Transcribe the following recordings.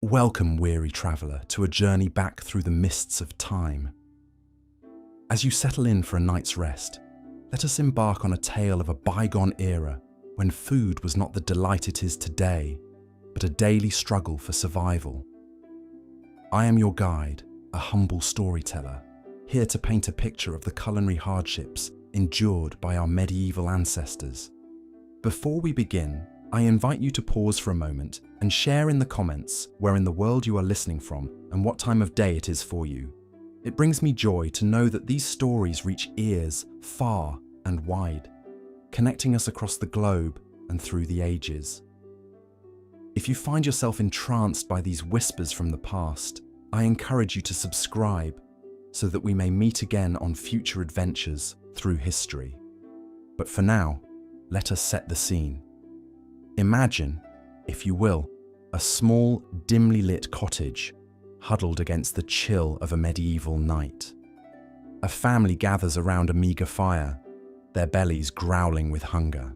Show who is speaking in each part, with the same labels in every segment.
Speaker 1: Welcome, weary traveller, to a journey back through the mists of time. As you settle in for a night's rest, let us embark on a tale of a bygone era when food was not the delight it is today, but a daily struggle for survival. I am your guide, a humble storyteller, here to paint a picture of the culinary hardships endured by our medieval ancestors. Before we begin, I invite you to pause for a moment and share in the comments where in the world you are listening from and what time of day it is for you. It brings me joy to know that these stories reach ears far and wide, connecting us across the globe and through the ages. If you find yourself entranced by these whispers from the past, I encourage you to subscribe so that we may meet again on future adventures through history. But for now, let us set the scene. Imagine, if you will, a small, dimly lit cottage huddled against the chill of a medieval night. A family gathers around a meagre fire, their bellies growling with hunger.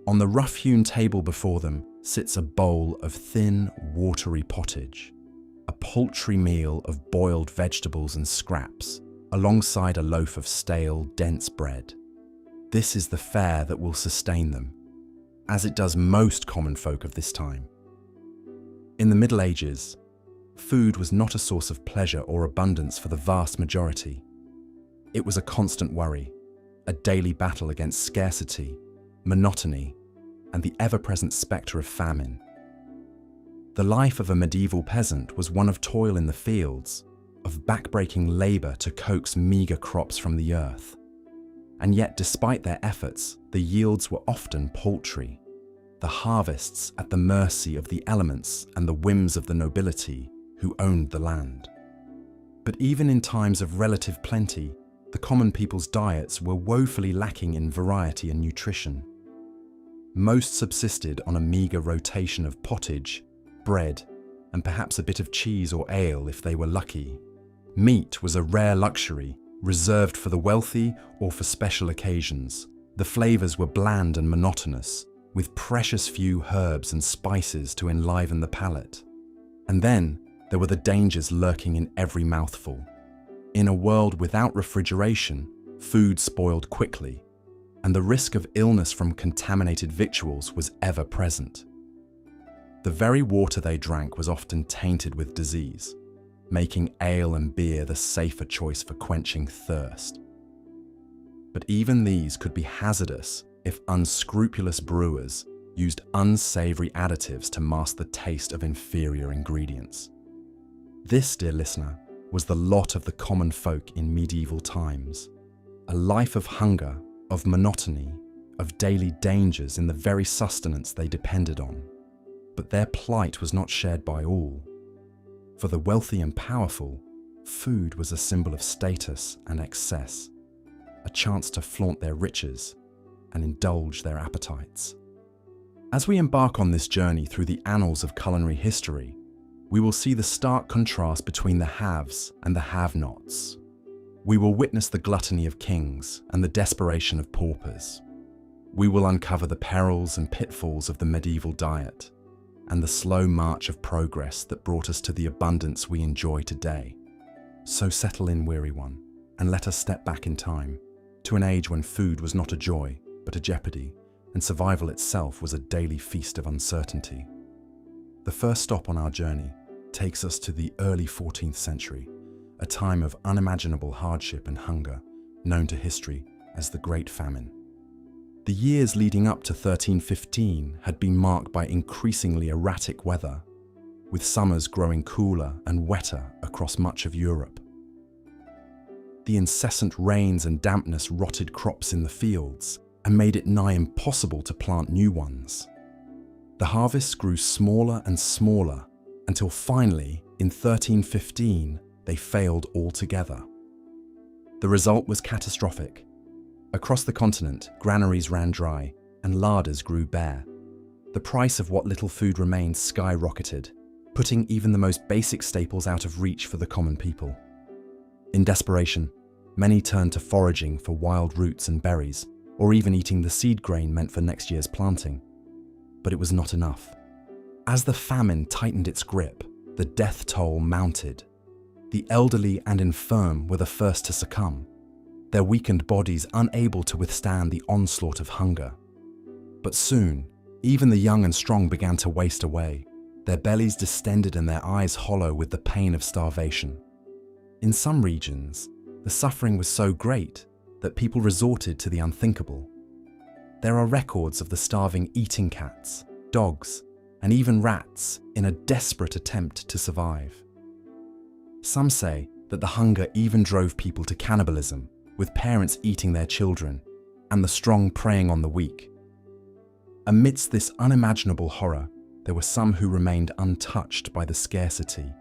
Speaker 1: On the rough-hewn table before them sits a bowl of thin, watery pottage, a paltry meal of boiled vegetables and scraps, alongside a loaf of stale, dense bread. This is the fare that will sustain them, as it does most common folk of this time. In the Middle Ages, food was not a source of pleasure or abundance for the vast majority. It was a constant worry, a daily battle against scarcity, monotony, and the ever-present spectre of famine. The life of a medieval peasant was one of toil in the fields, of back-breaking labour to coax meagre crops from the earth. And yet, despite their efforts, the yields were often paltry, the harvests at the mercy of the elements and the whims of the nobility who owned the land. But even in times of relative plenty, the common people's diets were woefully lacking in variety and nutrition. Most subsisted on a meagre rotation of pottage, bread, and perhaps a bit of cheese or ale if they were lucky. Meat was a rare luxury, reserved for the wealthy or for special occasions. The flavors were bland and monotonous, with precious few herbs and spices to enliven the palate. And then there were the dangers lurking in every mouthful. In a world without refrigeration, food spoiled quickly, and the risk of illness from contaminated victuals was ever present. The very water they drank was often tainted with disease, making ale and beer the safer choice for quenching thirst. But even these could be hazardous if unscrupulous brewers used unsavory additives to mask the taste of inferior ingredients. This, dear listener, was the lot of the common folk in medieval times. A life of hunger, of monotony, of daily dangers in the very sustenance they depended on. But their plight was not shared by all. For the wealthy and powerful, food was a symbol of status and excess, a chance to flaunt their riches and indulge their appetites. As we embark on this journey through the annals of culinary history, we will see the stark contrast between the haves and the have-nots. We will witness the gluttony of kings and the desperation of paupers. We will uncover the perils and pitfalls of the medieval diet and the slow march of progress that brought us to the abundance we enjoy today. So settle in, weary one, and let us step back in time, to an age when food was not a joy, but a jeopardy, and survival itself was a daily feast of uncertainty. The first stop on our journey takes us to the early 14th century, a time of unimaginable hardship and hunger, known to history as the Great Famine. The years leading up to 1315 had been marked by increasingly erratic weather, with summers growing cooler and wetter across much of Europe. The incessant rains and dampness rotted crops in the fields and made it nigh impossible to plant new ones. The harvests grew smaller and smaller until finally, in 1315, they failed altogether. The result was catastrophic. Across the continent, granaries ran dry and larders grew bare. The price of what little food remained skyrocketed, putting even the most basic staples out of reach for the common people. In desperation, many turned to foraging for wild roots and berries, or even eating the seed grain meant for next year's planting. But it was not enough. As the famine tightened its grip, the death toll mounted. The elderly and infirm were the first to succumb, their weakened bodies unable to withstand the onslaught of hunger. But soon, even the young and strong began to waste away, their bellies distended and their eyes hollow with the pain of starvation. In some regions, the suffering was so great that people resorted to the unthinkable. There are records of the starving eating cats, dogs, and even rats in a desperate attempt to survive. Some say that the hunger even drove people to cannibalism, with parents eating their children and the strong preying on the weak. Amidst this unimaginable horror, there were some who remained untouched by the scarcity.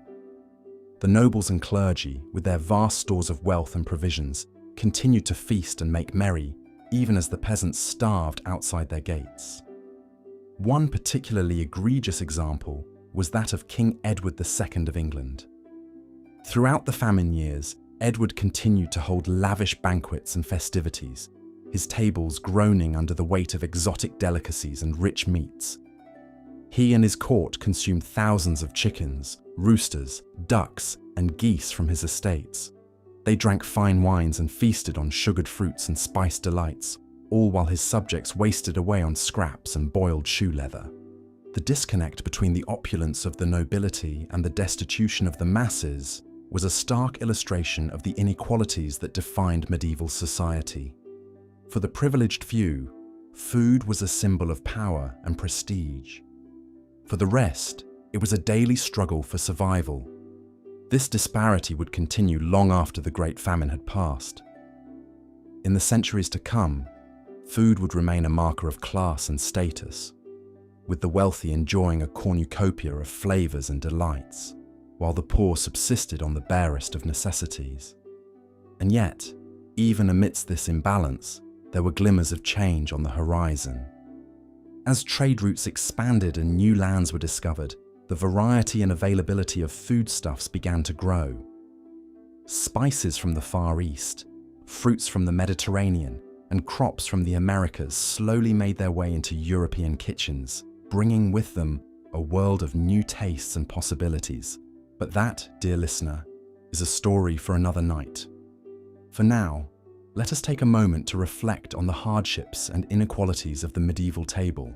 Speaker 1: The nobles and clergy, with their vast stores of wealth and provisions, continued to feast and make merry, even as the peasants starved outside their gates. One particularly egregious example was that of King Edward II of England. Throughout the famine years, Edward continued to hold lavish banquets and festivities, his tables groaning under the weight of exotic delicacies and rich meats. He and his court consumed thousands of chickens, roosters, ducks, and geese from his estates. They drank fine wines and feasted on sugared fruits and spiced delights, all while his subjects wasted away on scraps and boiled shoe leather. The disconnect between the opulence of the nobility and the destitution of the masses was a stark illustration of the inequalities that defined medieval society. For the privileged few, food was a symbol of power and prestige. For the rest, it was a daily struggle for survival. This disparity would continue long after the Great Famine had passed. In the centuries to come, food would remain a marker of class and status, with the wealthy enjoying a cornucopia of flavors and delights, while the poor subsisted on the barest of necessities. And yet, even amidst this imbalance, there were glimmers of change on the horizon. As trade routes expanded and new lands were discovered, the variety and availability of foodstuffs began to grow. Spices from the Far East, fruits from the Mediterranean, and crops from the Americas slowly made their way into European kitchens, bringing with them a world of new tastes and possibilities. But that, dear listener, is a story for another night. For now, let us take a moment to reflect on the hardships and inequalities of the medieval table.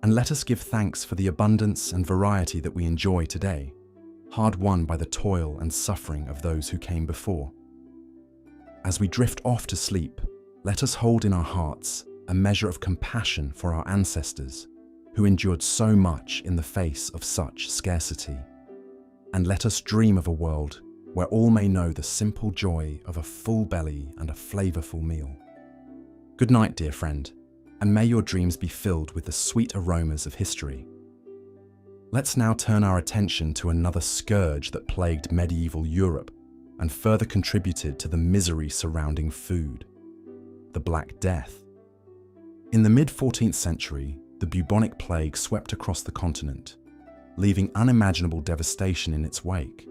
Speaker 1: And let us give thanks for the abundance and variety that we enjoy today, hard-won by the toil and suffering of those who came before. As we drift off to sleep, let us hold in our hearts a measure of compassion for our ancestors, who endured so much in the face of such scarcity. And let us dream of a world where all may know the simple joy of a full belly and a flavorful meal. Good night, dear friend, and may your dreams be filled with the sweet aromas of history. Let's now turn our attention to another scourge that plagued medieval Europe and further contributed to the misery surrounding food: the Black Death. In the mid-14th century, the bubonic plague swept across the continent, leaving unimaginable devastation in its wake.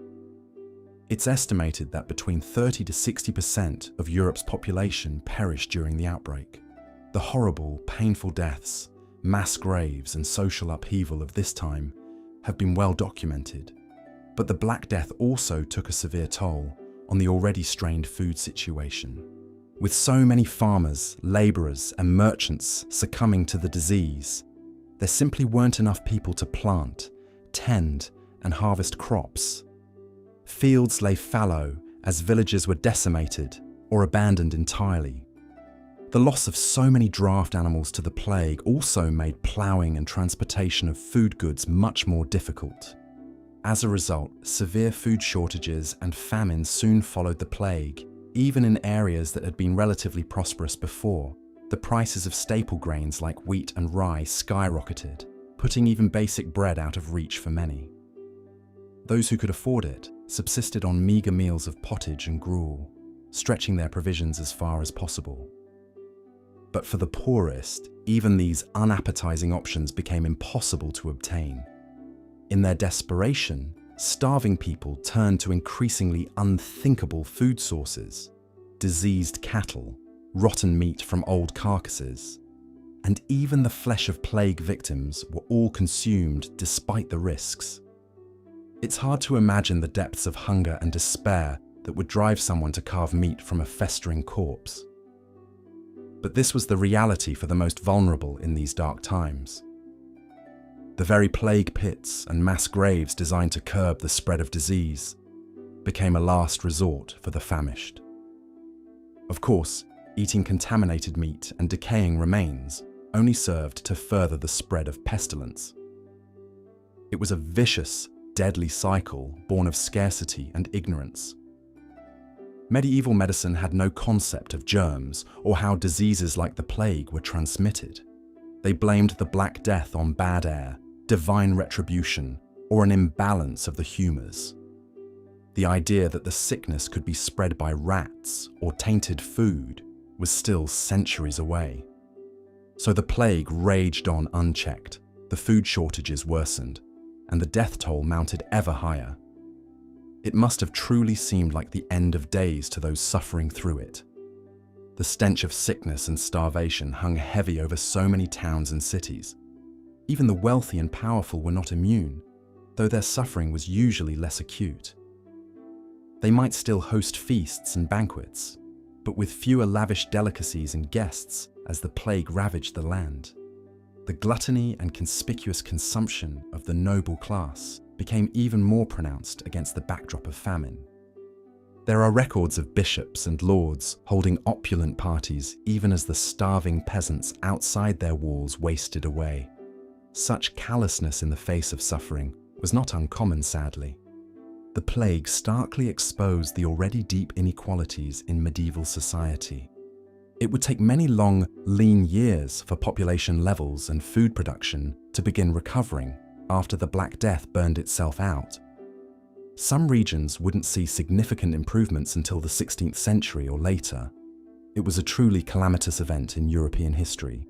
Speaker 1: It's estimated that between 30 to 60% of Europe's population perished during the outbreak. The horrible, painful deaths, mass graves, and social upheaval of this time have been well documented. But the Black Death also took a severe toll on the already strained food situation. With so many farmers, labourers, and merchants succumbing to the disease, there simply weren't enough people to plant, tend, and harvest crops. Fields lay fallow as villages were decimated or abandoned entirely. The loss of so many draft animals to the plague also made ploughing and transportation of food goods much more difficult. As a result, severe food shortages and famine soon followed the plague. Even in areas that had been relatively prosperous before, the prices of staple grains like wheat and rye skyrocketed, putting even basic bread out of reach for many. Those who could afford it subsisted on meagre meals of pottage and gruel, stretching their provisions as far as possible. But for the poorest, even these unappetizing options became impossible to obtain. In their desperation, starving people turned to increasingly unthinkable food sources: diseased cattle, rotten meat from old carcasses, and even the flesh of plague victims were all consumed despite the risks. It's hard to imagine the depths of hunger and despair that would drive someone to carve meat from a festering corpse. But this was the reality for the most vulnerable in these dark times. The very plague pits and mass graves designed to curb the spread of disease became a last resort for the famished. Of course, eating contaminated meat and decaying remains only served to further the spread of pestilence. It was a vicious, deadly cycle born of scarcity and ignorance. Medieval medicine had no concept of germs or how diseases like the plague were transmitted. They blamed the Black Death on bad air, divine retribution, or an imbalance of the humours. The idea that the sickness could be spread by rats or tainted food was still centuries away. So the plague raged on unchecked, the food shortages worsened, and the death toll mounted ever higher. It must have truly seemed like the end of days to those suffering through it. The stench of sickness and starvation hung heavy over so many towns and cities. Even the wealthy and powerful were not immune, though their suffering was usually less acute. They might still host feasts and banquets, but with fewer lavish delicacies and guests as the plague ravaged the land. The gluttony and conspicuous consumption of the noble class became even more pronounced against the backdrop of famine. There are records of bishops and lords holding opulent parties even as the starving peasants outside their walls wasted away. Such callousness in the face of suffering was not uncommon, sadly. The plague starkly exposed the already deep inequalities in medieval society. It would take many long, lean years for population levels and food production to begin recovering after the Black Death burned itself out. Some regions wouldn't see significant improvements until the 16th century or later. It was a truly calamitous event in European history,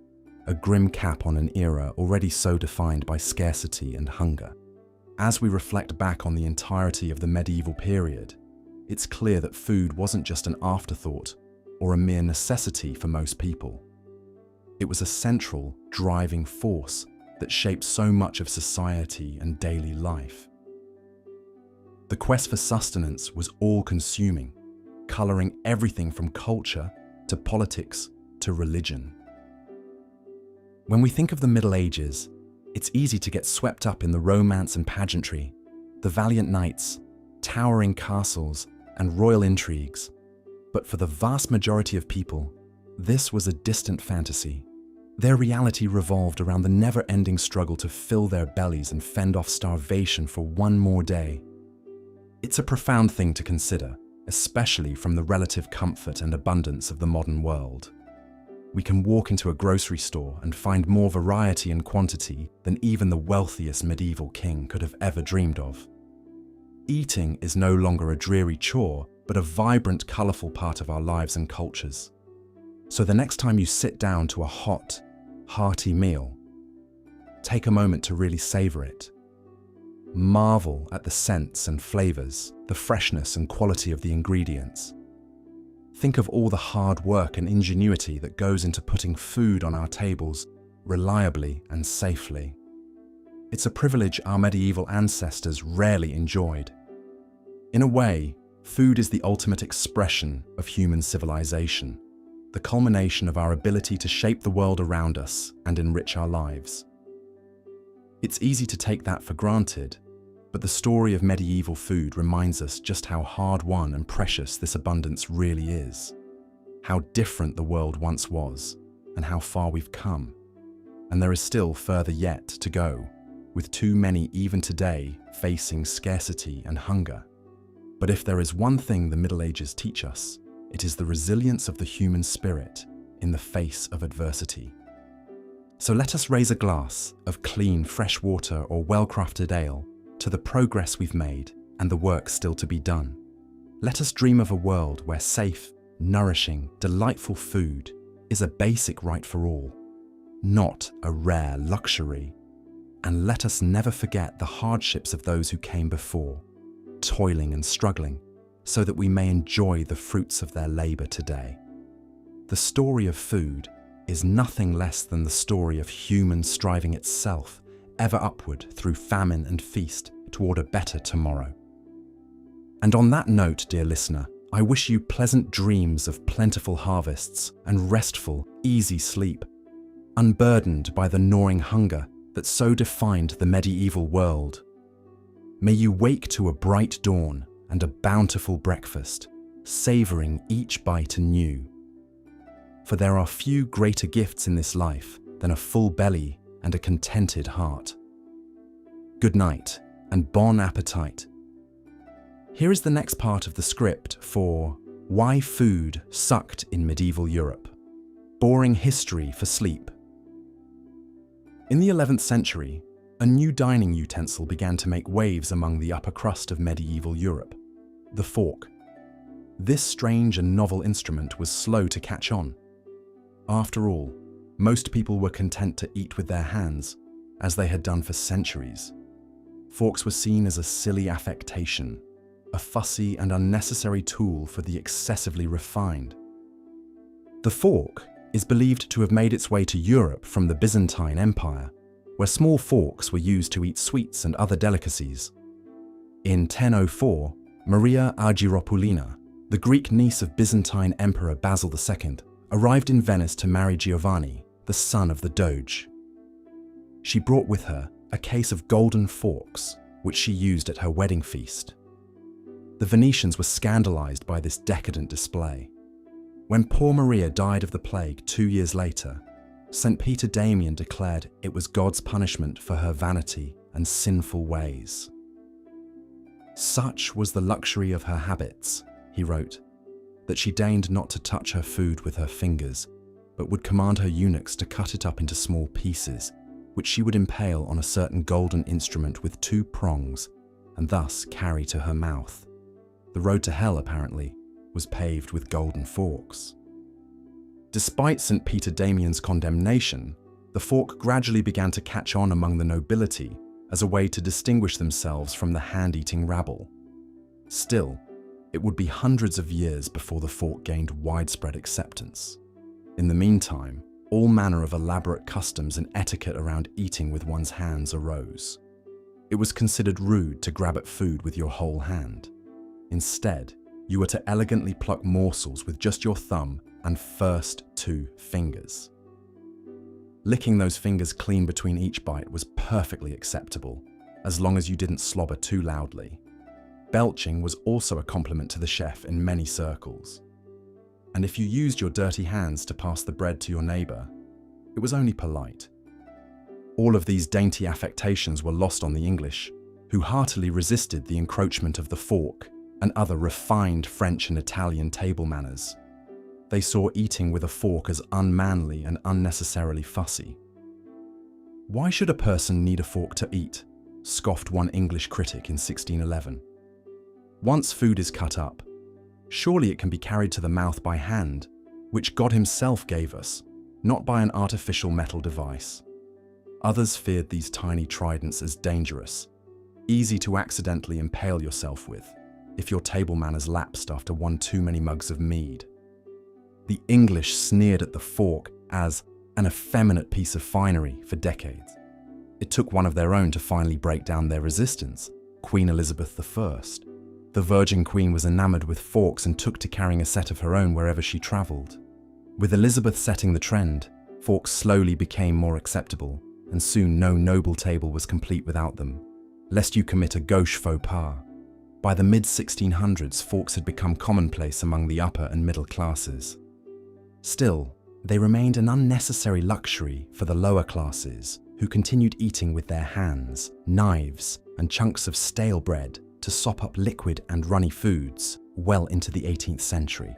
Speaker 1: a grim cap on an era already so defined by scarcity and hunger. As we reflect back on the entirety of the medieval period, it's clear that food wasn't just an afterthought or a mere necessity for most people. It was a central, driving force that shaped so much of society and daily life. The quest for sustenance was all-consuming, colouring everything from culture to politics to religion. When we think of the Middle Ages, it's easy to get swept up in the romance and pageantry, the valiant knights, towering castles, and royal intrigues. But for the vast majority of people, this was a distant fantasy. Their reality revolved around the never-ending struggle to fill their bellies and fend off starvation for one more day. It's a profound thing to consider, especially from the relative comfort and abundance of the modern world. We can walk into a grocery store and find more variety and quantity than even the wealthiest medieval king could have ever dreamed of. Eating is no longer a dreary chore, but a vibrant, colourful part of our lives and cultures. So the next time you sit down to a hot, hearty meal, take a moment to really savour it. Marvel at the scents and flavours, the freshness and quality of the ingredients. Think of all the hard work and ingenuity that goes into putting food on our tables reliably and safely. It's a privilege our medieval ancestors rarely enjoyed. In a way, food is the ultimate expression of human civilization, the culmination of our ability to shape the world around us and enrich our lives. It's easy to take that for granted, but the story of medieval food reminds us just how hard-won and precious this abundance really is, how different the world once was, and how far we've come. And there is still further yet to go, with too many even today facing scarcity and hunger. But if there is one thing the Middle Ages teach us, it is the resilience of the human spirit in the face of adversity. So let us raise a glass of clean, fresh water or well-crafted ale to the progress we've made and the work still to be done. Let us dream of a world where safe, nourishing, delightful food is a basic right for all, not a rare luxury. And let us never forget the hardships of those who came before, toiling and struggling, so that we may enjoy the fruits of their labour today. The story of food is nothing less than the story of human striving itself, ever upward through famine and feast, toward a better tomorrow. And on that note, dear listener, I wish you pleasant dreams of plentiful harvests and restful, easy sleep, unburdened by the gnawing hunger that so defined the medieval world. May you wake to a bright dawn and a bountiful breakfast, savoring each bite anew. For there are few greater gifts in this life than a full belly and a contented heart. Good night and bon appetit. Here is the next part of the script for Why Food Sucked in Medieval Europe. Boring history for sleep. In the 11th century, a new dining utensil began to make waves among the upper crust of medieval Europe: the fork. This strange and novel instrument was slow to catch on. After all, most people were content to eat with their hands, as they had done for centuries. Forks were seen as a silly affectation, a fussy and unnecessary tool for the excessively refined. The fork is believed to have made its way to Europe from the Byzantine Empire, where small forks were used to eat sweets and other delicacies. In 1004, Maria Argyropoulina, the Greek niece of Byzantine Emperor Basil II, arrived in Venice to marry Giovanni, the son of the Doge. She brought with her a case of golden forks, which she used at her wedding feast. The Venetians were scandalized by this decadent display. When poor Maria died of the plague 2 years later, St. Peter Damian declared it was God's punishment for her vanity and sinful ways. Such was the luxury of her habits, he wrote, that she deigned not to touch her food with her fingers, but would command her eunuchs to cut it up into small pieces, which she would impale on a certain golden instrument with 2 prongs, and thus carry to her mouth. The road to hell, apparently, was paved with golden forks. Despite St. Peter Damian's condemnation, the fork gradually began to catch on among the nobility as a way to distinguish themselves from the hand-eating rabble. Still, it would be hundreds of years before the fork gained widespread acceptance. In the meantime, all manner of elaborate customs and etiquette around eating with one's hands arose. It was considered rude to grab at food with your whole hand. Instead, you were to elegantly pluck morsels with just your thumb and first 2 fingers. Licking those fingers clean between each bite was perfectly acceptable, as long as you didn't slobber too loudly. Belching was also a compliment to the chef in many circles. And if you used your dirty hands to pass the bread to your neighbor, it was only polite. All of these dainty affectations were lost on the English, who heartily resisted the encroachment of the fork and other refined French and Italian table manners. They saw eating with a fork as unmanly and unnecessarily fussy. "Why should a person need a fork to eat?" scoffed one English critic in 1611. "Once food is cut up, surely it can be carried to the mouth by hand, which God Himself gave us, not by an artificial metal device." Others feared these tiny tridents as dangerous, easy to accidentally impale yourself with, if your table manners lapsed after one too many mugs of mead. The English sneered at the fork as an effeminate piece of finery for decades. It took one of their own to finally break down their resistance, Queen Elizabeth I. The Virgin Queen was enamored with forks and took to carrying a set of her own wherever she traveled. With Elizabeth setting the trend, forks slowly became more acceptable, and soon no noble table was complete without them, lest you commit a gauche faux pas. By the mid-1600s, forks had become commonplace among the upper and middle classes. Still, they remained an unnecessary luxury for the lower classes, who continued eating with their hands, knives, and chunks of stale bread to sop up liquid and runny foods well into the 18th century.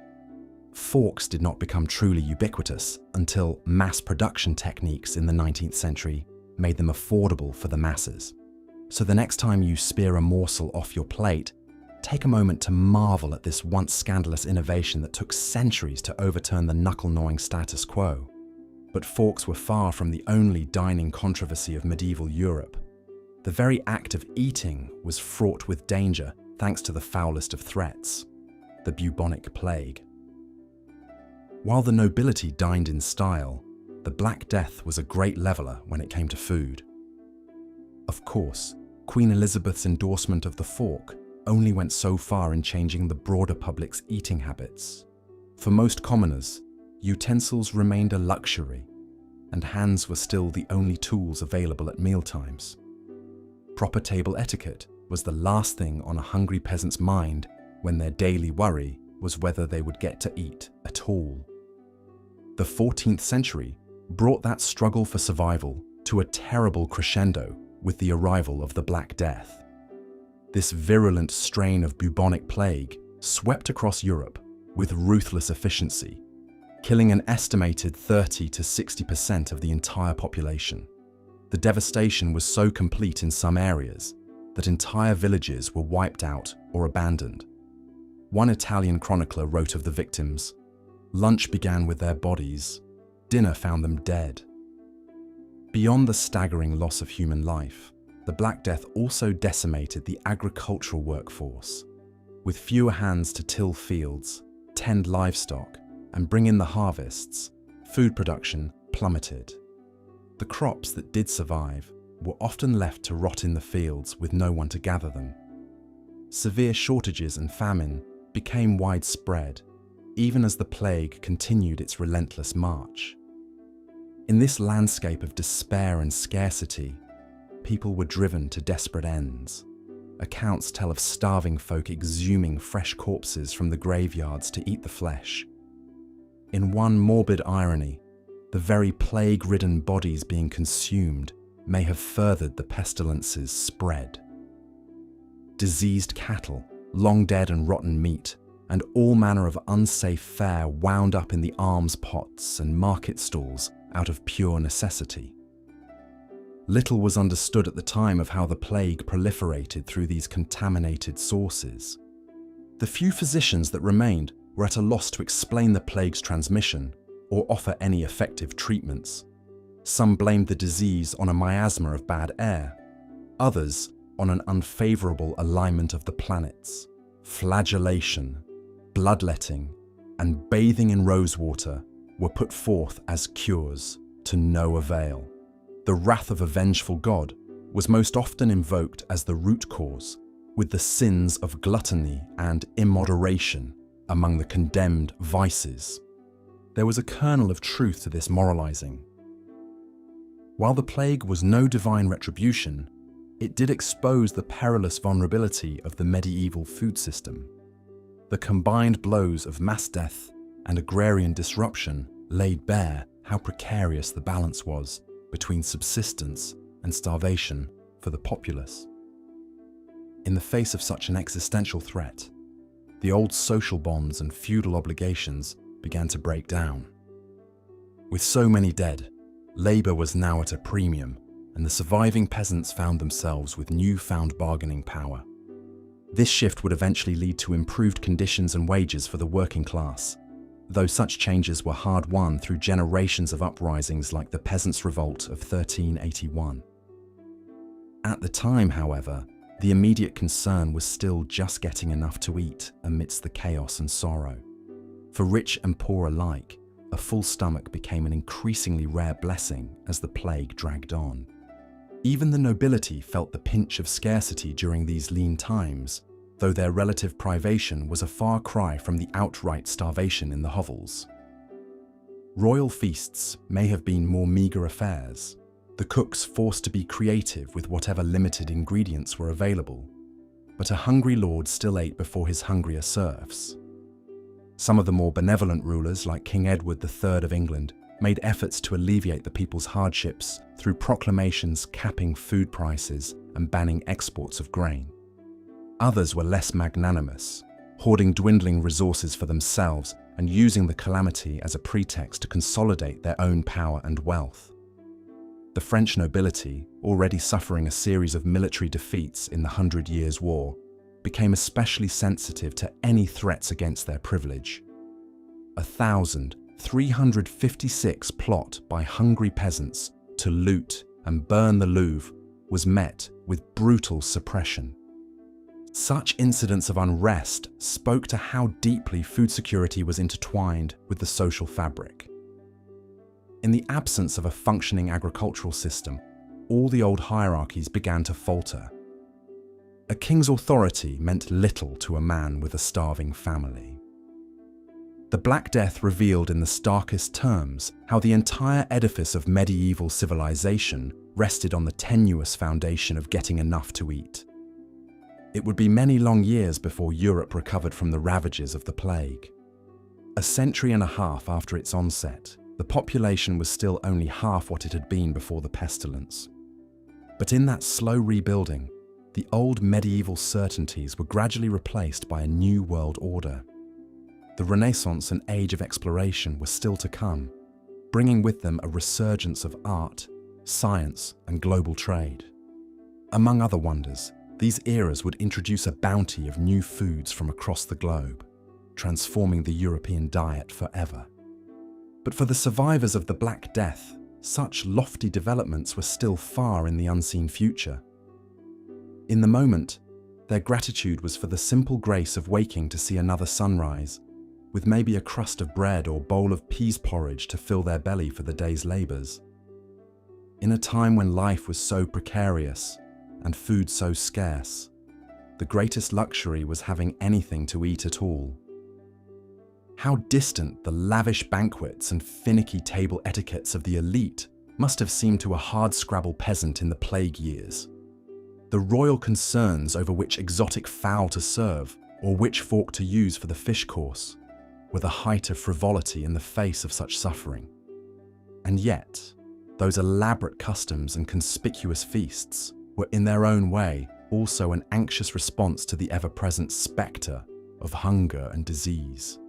Speaker 1: Forks did not become truly ubiquitous until mass production techniques in the 19th century made them affordable for the masses. So the next time you spear a morsel off your plate, take a moment to marvel at this once scandalous innovation that took centuries to overturn the knuckle-gnawing status quo. But forks were far from the only dining controversy of medieval Europe. The very act of eating was fraught with danger thanks to the foulest of threats, the bubonic plague. While the nobility dined in style, the Black Death was a great leveler when it came to food. Of course, Queen Elizabeth's endorsement of the fork only went so far in changing the broader public's eating habits. For most commoners, utensils remained a luxury, and hands were still the only tools available at mealtimes. Proper table etiquette was the last thing on a hungry peasant's mind when their daily worry was whether they would get to eat at all. The 14th century brought that struggle for survival to a terrible crescendo with the arrival of the Black Death. This virulent strain of bubonic plague swept across Europe with ruthless efficiency, killing an estimated 30 to 60% of the entire population. The devastation was so complete in some areas that entire villages were wiped out or abandoned. One Italian chronicler wrote of the victims, "Lunch began with their bodies, dinner found them dead." Beyond the staggering loss of human life, the Black Death also decimated the agricultural workforce. With fewer hands to till fields, tend livestock, and bring in the harvests, food production plummeted. The crops that did survive were often left to rot in the fields with no one to gather them. Severe shortages and famine became widespread, even as the plague continued its relentless march. In this landscape of despair and scarcity, people were driven to desperate ends. Accounts tell of starving folk exhuming fresh corpses from the graveyards to eat the flesh. In one morbid irony, the very plague-ridden bodies being consumed may have furthered the pestilence's spread. Diseased cattle, long dead and rotten meat, and all manner of unsafe fare wound up in the alms pots and market stalls out of pure necessity. Little was understood at the time of how the plague proliferated through these contaminated sources. The few physicians that remained were at a loss to explain the plague's transmission or offer any effective treatments. Some blamed the disease on a miasma of bad air, others on an unfavorable alignment of the planets. Flagellation, bloodletting, and bathing in rosewater were put forth as cures, to no avail. The wrath of a vengeful god was most often invoked as the root cause, with the sins of gluttony and immoderation among the condemned vices. There was a kernel of truth to this moralizing. While the plague was no divine retribution, it did expose the perilous vulnerability of the medieval food system. The combined blows of mass death and agrarian disruption laid bare how precarious the balance was between subsistence and starvation for the populace. In the face of such an existential threat, the old social bonds and feudal obligations began to break down. With so many dead, labour was now at a premium, and the surviving peasants found themselves with newfound bargaining power. This shift would eventually lead to improved conditions and wages for the working class, though such changes were hard-won through generations of uprisings like the Peasants' Revolt of 1381. At the time, however, the immediate concern was still just getting enough to eat amidst the chaos and sorrow. For rich and poor alike, a full stomach became an increasingly rare blessing as the plague dragged on. Even the nobility felt the pinch of scarcity during these lean times, though their relative privation was a far cry from the outright starvation in the hovels. Royal feasts may have been more meagre affairs, the cooks forced to be creative with whatever limited ingredients were available, but a hungry lord still ate before his hungrier serfs. Some of the more benevolent rulers, like King Edward III of England, made efforts to alleviate the people's hardships through proclamations capping food prices and banning exports of grain. Others were less magnanimous, hoarding dwindling resources for themselves and using the calamity as a pretext to consolidate their own power and wealth. The French nobility, already suffering a series of military defeats in the 100 Years' War, became especially sensitive to any threats against their privilege. 1,356 plot by hungry peasants to loot and burn the Louvre was met with brutal suppression. Such incidents of unrest spoke to how deeply food security was intertwined with the social fabric. In the absence of a functioning agricultural system, all the old hierarchies began to falter, A king's authority meant little to a man with a starving family. The Black Death revealed in the starkest terms how the entire edifice of medieval civilization rested on the tenuous foundation of getting enough to eat. It would be many long years before Europe recovered from the ravages of the plague. A century and a half after its onset, the population was still only half what it had been before the pestilence. But in that slow rebuilding, the old medieval certainties were gradually replaced by a new world order. The Renaissance and Age of Exploration were still to come, bringing with them a resurgence of art, science, and global trade. Among other wonders, these eras would introduce a bounty of new foods from across the globe, transforming the European diet forever. But for the survivors of the Black Death, such lofty developments were still far in the unseen future. In the moment, their gratitude was for the simple grace of waking to see another sunrise, with maybe a crust of bread or bowl of peas porridge to fill their belly for the day's labours. In a time when life was so precarious and food so scarce, the greatest luxury was having anything to eat at all. How distant the lavish banquets and finicky table etiquettes of the elite must have seemed to a hardscrabble peasant in the plague years. The royal concerns over which exotic fowl to serve or which fork to use for the fish course were the height of frivolity in the face of such suffering. And yet, those elaborate customs and conspicuous feasts were in their own way also an anxious response to the ever-present spectre of hunger and disease.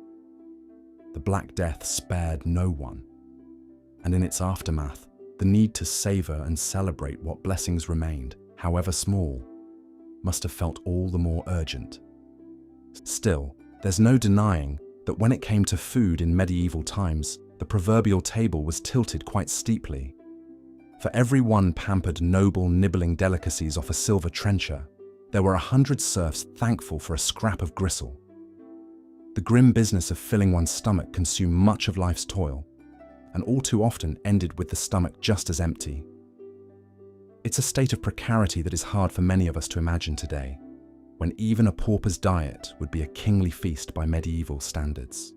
Speaker 1: The Black Death spared no one, and in its aftermath, the need to savour and celebrate what blessings remained, however small, must have felt all the more urgent. Still, there's no denying that when it came to food in medieval times, the proverbial table was tilted quite steeply. For every one pampered noble nibbling delicacies off a silver trencher, there were 100 serfs thankful for a scrap of gristle. The grim business of filling one's stomach consumed much of life's toil, and all too often ended with the stomach just as empty. It's a state of precarity that is hard for many of us to imagine today, when even a pauper's diet would be a kingly feast by medieval standards.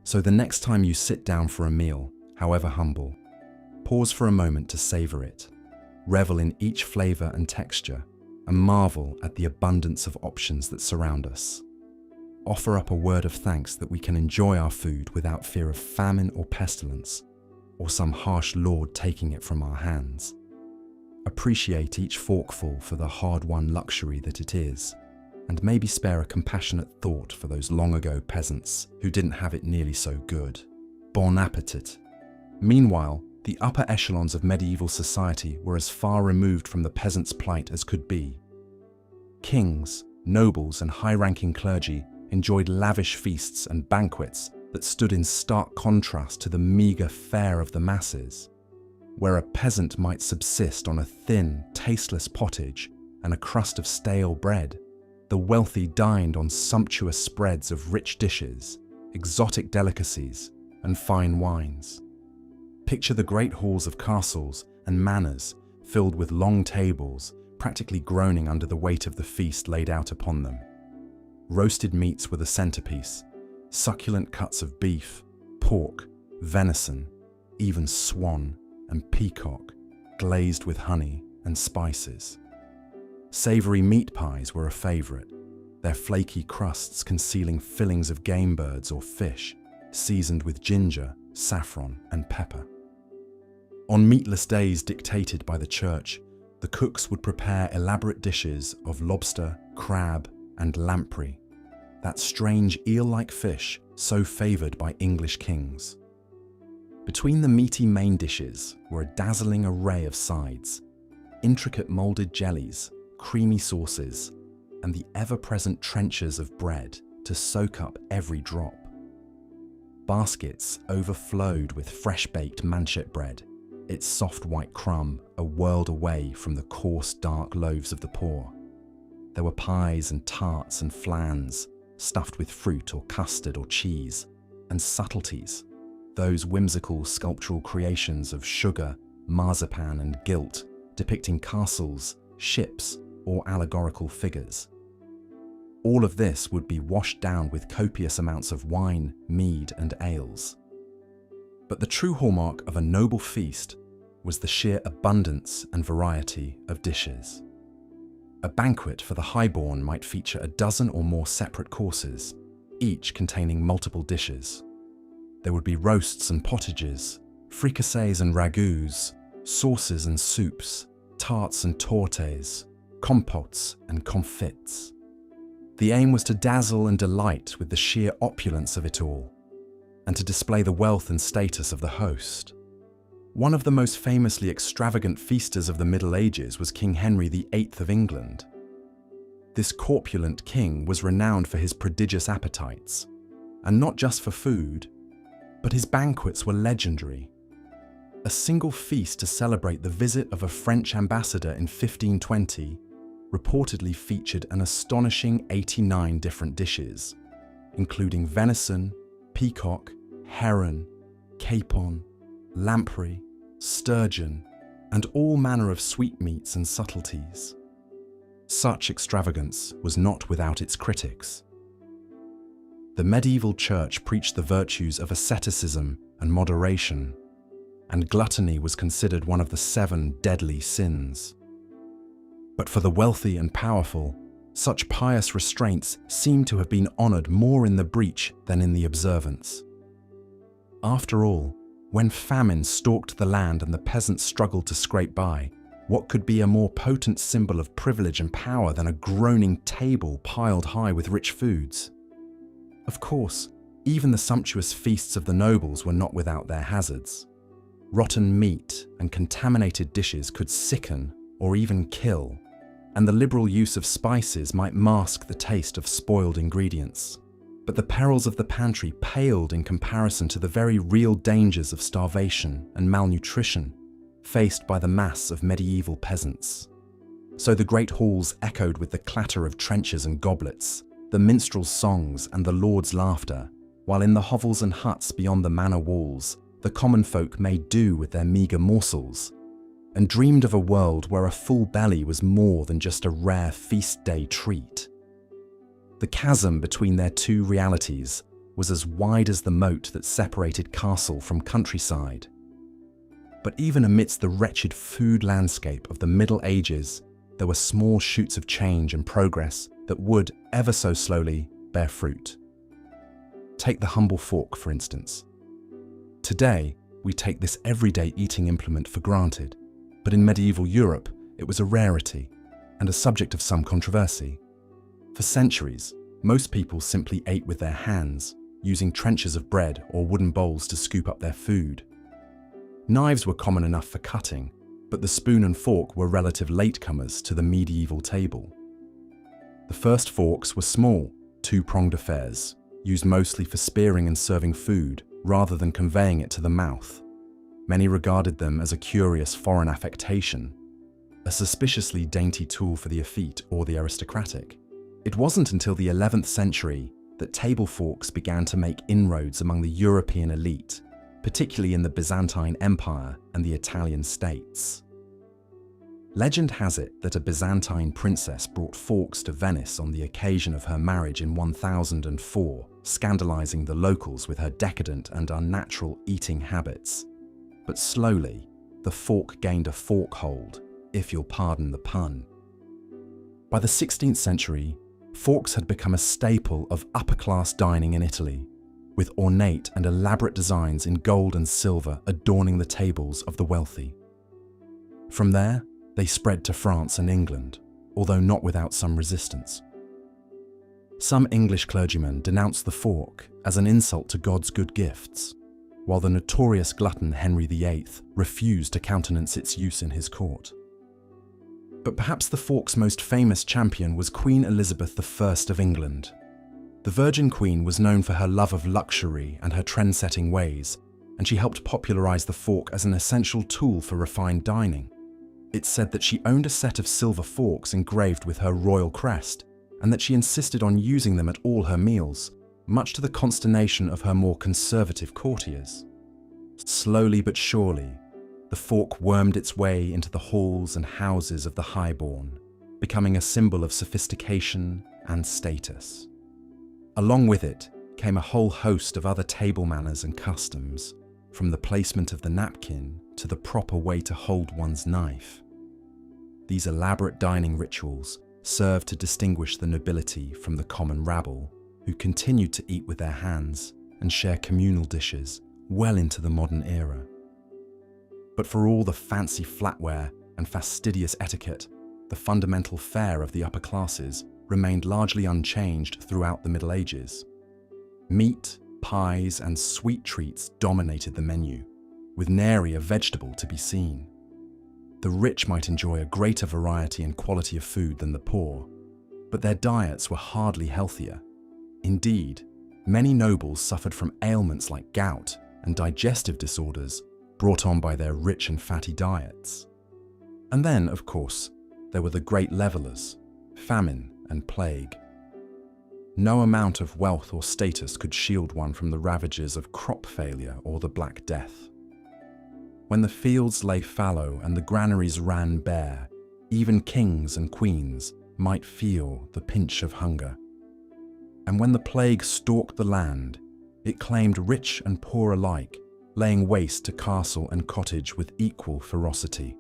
Speaker 1: So the next time you sit down for a meal, however humble, pause for a moment to savour it, revel in each flavour and texture, and marvel at the abundance of options that surround us. Offer up a word of thanks that we can enjoy our food without fear of famine or pestilence, or some harsh lord taking it from our hands. Appreciate each forkful for the hard-won luxury that it is, and maybe spare a compassionate thought for those long-ago peasants who didn't have it nearly so good. Bon appétit! Meanwhile, the upper echelons of medieval society were as far removed from the peasant's plight as could be. Kings, nobles, and high-ranking clergy enjoyed lavish feasts and banquets that stood in stark contrast to the meagre fare of the masses. Where a peasant might subsist on a thin, tasteless pottage and a crust of stale bread, the wealthy dined on sumptuous spreads of rich dishes, exotic delicacies, and fine wines. Picture the great halls of castles and manors filled with long tables, practically groaning under the weight of the feast laid out upon them. Roasted meats were the centerpiece, succulent cuts of beef, pork, venison, even swan and peacock, glazed with honey and spices. Savoury meat pies were a favourite, their flaky crusts concealing fillings of game birds or fish, seasoned with ginger, saffron and pepper. On meatless days dictated by the church, the cooks would prepare elaborate dishes of lobster, crab and lamprey, that strange eel-like fish so favoured by English kings. Between the meaty main dishes were a dazzling array of sides, intricate moulded jellies, creamy sauces, and the ever-present trenchers of bread to soak up every drop. Baskets overflowed with fresh-baked manchet bread, its soft white crumb a world away from the coarse, dark loaves of the poor. There were pies and tarts and flans, stuffed with fruit or custard or cheese, and subtleties, those whimsical sculptural creations of sugar, marzipan and gilt, depicting castles, ships, or allegorical figures. All of this would be washed down with copious amounts of wine, mead, and ales. But the true hallmark of a noble feast was the sheer abundance and variety of dishes. A banquet for the highborn might feature a dozen or more separate courses, each containing multiple dishes. There would be roasts and potages, fricassees and ragouts, sauces and soups, tarts and tortes, compotes and confits. The aim was to dazzle and delight with the sheer opulence of it all, and to display the wealth and status of the host. One of the most famously extravagant feasters of the Middle Ages was King Henry VIII of England. This corpulent king was renowned for his prodigious appetites, and not just for food, but his banquets were legendary. A single feast to celebrate the visit of a French ambassador in 1520 reportedly featured an astonishing 89 different dishes, including venison, peacock, heron, capon, lamprey, sturgeon, and all manner of sweetmeats and subtleties. Such extravagance was not without its critics. The medieval church preached the virtues of asceticism and moderation, and gluttony was considered one of the 7 deadly sins. But for the wealthy and powerful, such pious restraints seem to have been honoured more in the breach than in the observance. After all, when famine stalked the land and the peasants struggled to scrape by, what could be a more potent symbol of privilege and power than a groaning table piled high with rich foods? Of course, even the sumptuous feasts of the nobles were not without their hazards. Rotten meat and contaminated dishes could sicken or even kill, and the liberal use of spices might mask the taste of spoiled ingredients. But the perils of the pantry paled in comparison to the very real dangers of starvation and malnutrition faced by the mass of medieval peasants. So the great halls echoed with the clatter of trenchers and goblets, the minstrels' songs and the lords' laughter, while in the hovels and huts beyond the manor walls, the common folk made do with their meagre morsels, and dreamed of a world where a full belly was more than just a rare feast day treat. The chasm between their two realities was as wide as the moat that separated castle from countryside. But even amidst the wretched food landscape of the Middle Ages, there were small shoots of change and progress that would, ever so slowly, bear fruit. Take the humble fork, for instance. Today, we take this everyday eating implement for granted, but in medieval Europe, it was a rarity and a subject of some controversy. For centuries, most people simply ate with their hands, using trenchers of bread or wooden bowls to scoop up their food. Knives were common enough for cutting, but the spoon and fork were relative latecomers to the medieval table. The first forks were small, two-pronged affairs, used mostly for spearing and serving food, rather than conveying it to the mouth. Many regarded them as a curious foreign affectation, a suspiciously dainty tool for the effete or the aristocratic. It wasn't until the 11th century that table forks began to make inroads among the European elite, particularly in the Byzantine Empire and the Italian states. Legend has it that a Byzantine princess brought forks to Venice on the occasion of her marriage in 1004, scandalizing the locals with her decadent and unnatural eating habits. But slowly, the fork gained a fork hold, if you'll pardon the pun. By the 16th century, forks had become a staple of upper-class dining in Italy, with ornate and elaborate designs in gold and silver adorning the tables of the wealthy. From there, they spread to France and England, although not without some resistance. Some English clergymen denounced the fork as an insult to God's good gifts, while the notorious glutton Henry VIII refused to countenance its use in his court. But perhaps the fork's most famous champion was Queen Elizabeth I of England. The Virgin Queen was known for her love of luxury and her trend-setting ways, and she helped popularize the fork as an essential tool for refined dining. It's said that she owned a set of silver forks engraved with her royal crest, and that she insisted on using them at all her meals, much to the consternation of her more conservative courtiers. Slowly but surely, the fork wormed its way into the halls and houses of the highborn, becoming a symbol of sophistication and status. Along with it came a whole host of other table manners and customs, from the placement of the napkin to the proper way to hold one's knife. These elaborate dining rituals served to distinguish the nobility from the common rabble, who continued to eat with their hands and share communal dishes well into the modern era. But for all the fancy flatware and fastidious etiquette, the fundamental fare of the upper classes remained largely unchanged throughout the Middle Ages. Meat, pies, and sweet treats dominated the menu, with nary a vegetable to be seen. The rich might enjoy a greater variety and quality of food than the poor, but their diets were hardly healthier. Indeed, many nobles suffered from ailments like gout and digestive disorders brought on by their rich and fatty diets. And then, of course, there were the great levelers, famine and plague. No amount of wealth or status could shield one from the ravages of crop failure or the Black Death. When the fields lay fallow and the granaries ran bare, even kings and queens might feel the pinch of hunger. And when the plague stalked the land, it claimed rich and poor alike, laying waste to castle and cottage with equal ferocity.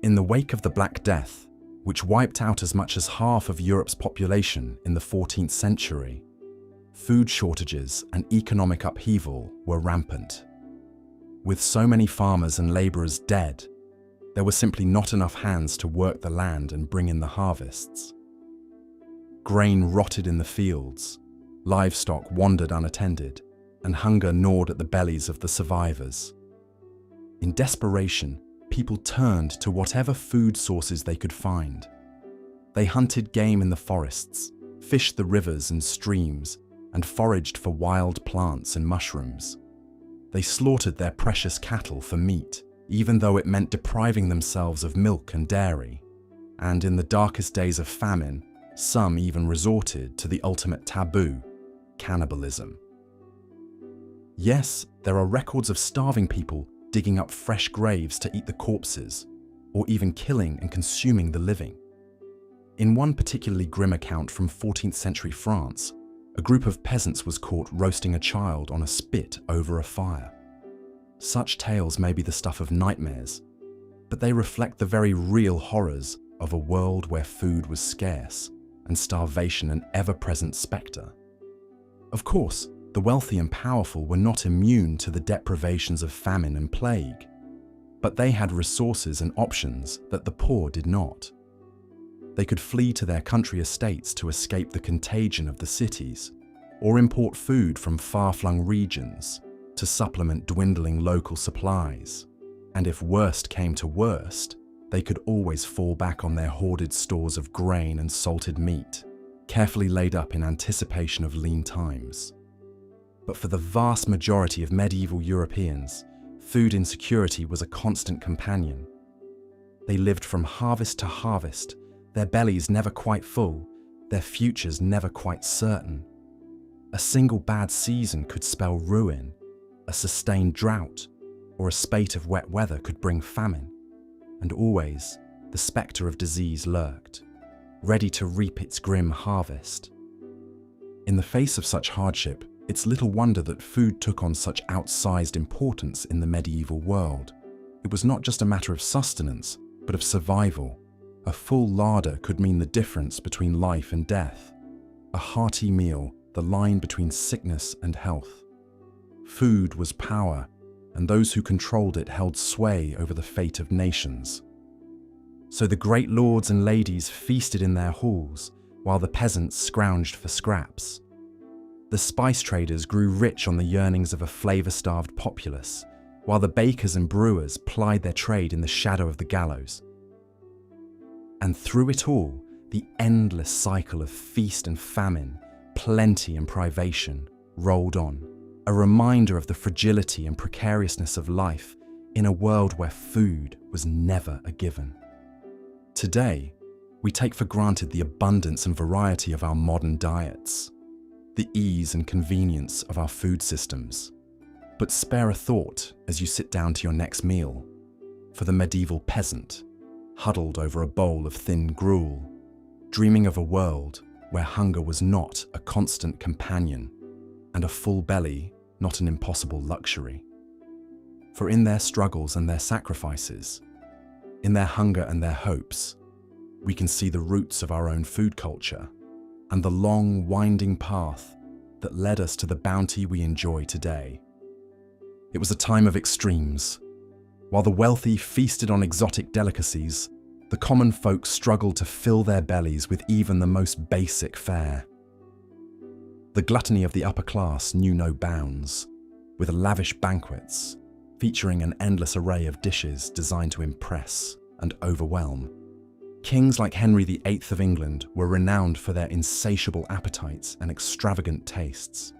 Speaker 1: In the wake of the Black Death, which wiped out as much as half of Europe's population in the 14th century, food shortages and economic upheaval were rampant. With so many farmers and labourers dead, there were simply not enough hands to work the land and bring in the harvests. Grain rotted in the fields, livestock wandered unattended, and hunger gnawed at the bellies of the survivors. In desperation, people turned to whatever food sources they could find. They hunted game in the forests, fished the rivers and streams, and foraged for wild plants and mushrooms. They slaughtered their precious cattle for meat, even though it meant depriving themselves of milk and dairy. And in the darkest days of famine, some even resorted to the ultimate taboo, cannibalism. Yes, there are records of starving people digging up fresh graves to eat the corpses, or even killing and consuming the living. In one particularly grim account from 14th century France, a group of peasants was caught roasting a child on a spit over a fire. Such tales may be the stuff of nightmares, but they reflect the very real horrors of a world where food was scarce and starvation an ever-present spectre. Of course, the wealthy and powerful were not immune to the deprivations of famine and plague, but they had resources and options that the poor did not. They could flee to their country estates to escape the contagion of the cities, or import food from far-flung regions to supplement dwindling local supplies. And if worst came to worst, they could always fall back on their hoarded stores of grain and salted meat, carefully laid up in anticipation of lean times. But for the vast majority of medieval Europeans, food insecurity was a constant companion. They lived from harvest to harvest, their bellies never quite full, their futures never quite certain. A single bad season could spell ruin, a sustained drought, or a spate of wet weather could bring famine, and always the spectre of disease lurked, ready to reap its grim harvest. In the face of such hardship, it's little wonder that food took on such outsized importance in the medieval world. It was not just a matter of sustenance, but of survival. A full larder could mean the difference between life and death. A hearty meal, the line between sickness and health. Food was power, and those who controlled it held sway over the fate of nations. So the great lords and ladies feasted in their halls, while the peasants scrounged for scraps. The spice traders grew rich on the yearnings of a flavour-starved populace, while the bakers and brewers plied their trade in the shadow of the gallows. And through it all, the endless cycle of feast and famine, plenty and privation, rolled on, a reminder of the fragility and precariousness of life in a world where food was never a given. Today, we take for granted the abundance and variety of our modern diets, the ease and convenience of our food systems. But spare a thought as you sit down to your next meal. For the medieval peasant, huddled over a bowl of thin gruel, dreaming of a world where hunger was not a constant companion and a full belly not an impossible luxury. For in their struggles and their sacrifices, in their hunger and their hopes, we can see the roots of our own food culture and the long, winding path that led us to the bounty we enjoy today. It was a time of extremes. While the wealthy feasted on exotic delicacies, the common folk struggled to fill their bellies with even the most basic fare. The gluttony of the upper class knew no bounds, with lavish banquets featuring an endless array of dishes designed to impress and overwhelm. Kings like Henry VIII of England were renowned for their insatiable appetites and extravagant tastes.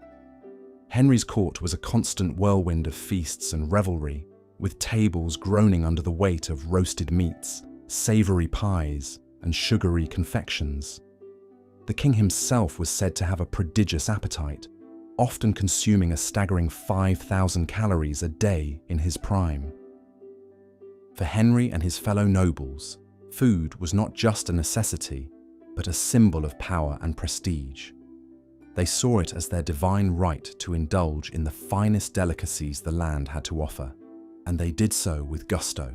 Speaker 1: Henry's court was a constant whirlwind of feasts and revelry, with tables groaning under the weight of roasted meats, savoury pies, and sugary confections. The king himself was said to have a prodigious appetite, often consuming a staggering 5,000 calories a day in his prime. For Henry and his fellow nobles, food was not just a necessity, but a symbol of power and prestige. They saw it as their divine right to indulge in the finest delicacies the land had to offer, and they did so with gusto.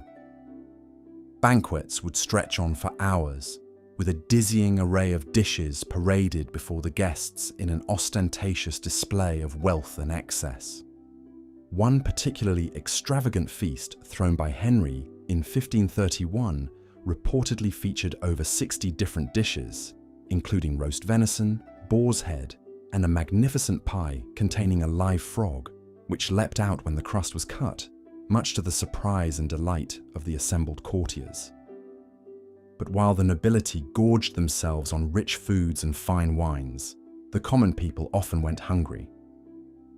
Speaker 1: Banquets would stretch on for hours, with a dizzying array of dishes paraded before the guests in an ostentatious display of wealth and excess. One particularly extravagant feast thrown by Henry in 1531 reportedly featured over 60 different dishes, including roast venison, boar's head, and a magnificent pie containing a live frog, which leapt out when the crust was cut, much to the surprise and delight of the assembled courtiers. But while the nobility gorged themselves on rich foods and fine wines, the common people often went hungry.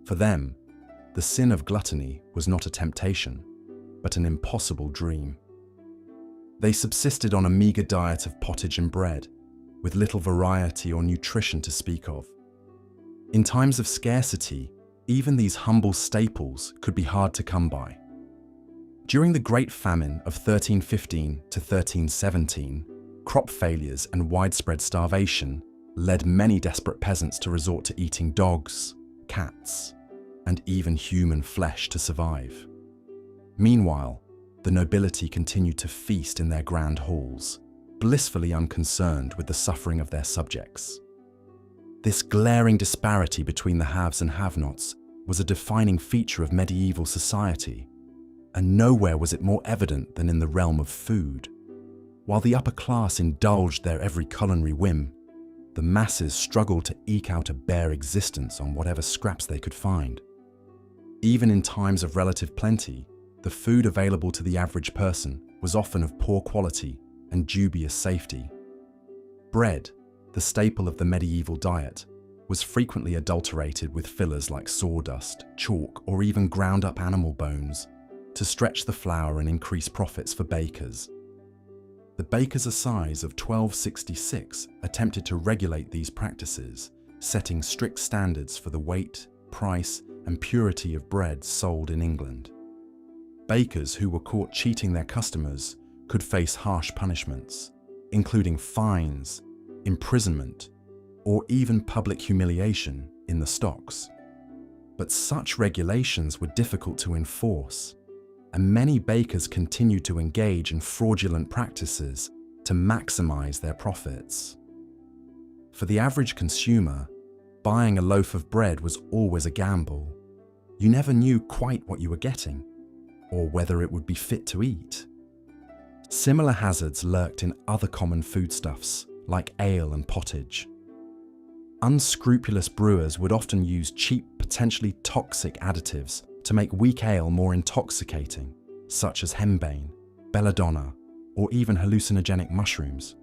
Speaker 1: For them, the sin of gluttony was not a temptation, but an impossible dream. They subsisted on a meagre diet of pottage and bread, with little variety or nutrition to speak of. In times of scarcity, even these humble staples could be hard to come by. During the Great Famine of 1315 to 1317, crop failures and widespread starvation led many desperate peasants to resort to eating dogs, cats, and even human flesh to survive. Meanwhile, the nobility continued to feast in their grand halls, blissfully unconcerned with the suffering of their subjects. This glaring disparity between the haves and have-nots was a defining feature of medieval society, and nowhere was it more evident than in the realm of food. While the upper class indulged their every culinary whim, the masses struggled to eke out a bare existence on whatever scraps they could find. Even in times of relative plenty, the food available to the average person was often of poor quality and dubious safety. Bread, the staple of the medieval diet, was frequently adulterated with fillers like sawdust, chalk, or even ground-up animal bones to stretch the flour and increase profits for bakers. The Bakers' Assize of 1266 attempted to regulate these practices, setting strict standards for the weight, price, and purity of bread sold in England. Bakers who were caught cheating their customers could face harsh punishments, including fines, imprisonment, or even public humiliation in the stocks. But such regulations were difficult to enforce, and many bakers continued to engage in fraudulent practices to maximize their profits. For the average consumer, buying a loaf of bread was always a gamble. You never knew quite what you were getting, or whether it would be fit to eat. Similar hazards lurked in other common foodstuffs, like ale and pottage. Unscrupulous brewers would often use cheap, potentially toxic additives to make weak ale more intoxicating, such as henbane, belladonna, or even hallucinogenic mushrooms.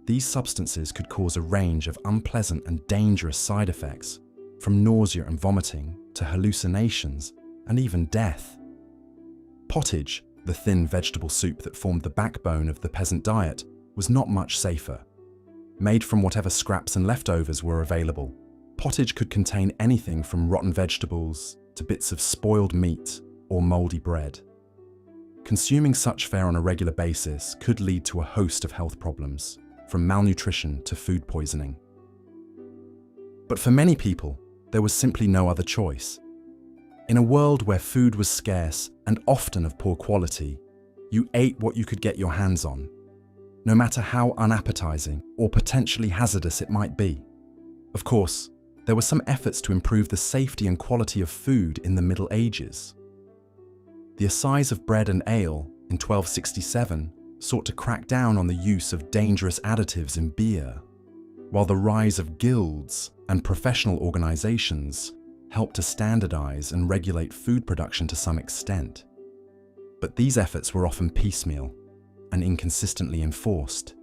Speaker 1: These substances could cause a range of unpleasant and dangerous side effects, from nausea and vomiting to hallucinations and even death. Pottage, the thin vegetable soup that formed the backbone of the peasant diet, was not much safer. Made from whatever scraps and leftovers were available, pottage could contain anything from rotten vegetables to bits of spoiled meat or mouldy bread. consuming such fare on a regular basis could lead to a host of health problems, from malnutrition to food poisoning. But for many people, there was simply no other choice. In a world where food was scarce and often of poor quality, you ate what you could get your hands on, no matter how unappetizing or potentially hazardous it might be. Of course, there were some efforts to improve the safety and quality of food in the Middle Ages. The Assize of Bread and Ale in 1267 sought to crack down on the use of dangerous additives in beer, while the rise of guilds and professional organizations helped to standardize and regulate food production to some extent. But these efforts were often piecemeal and inconsistently enforced,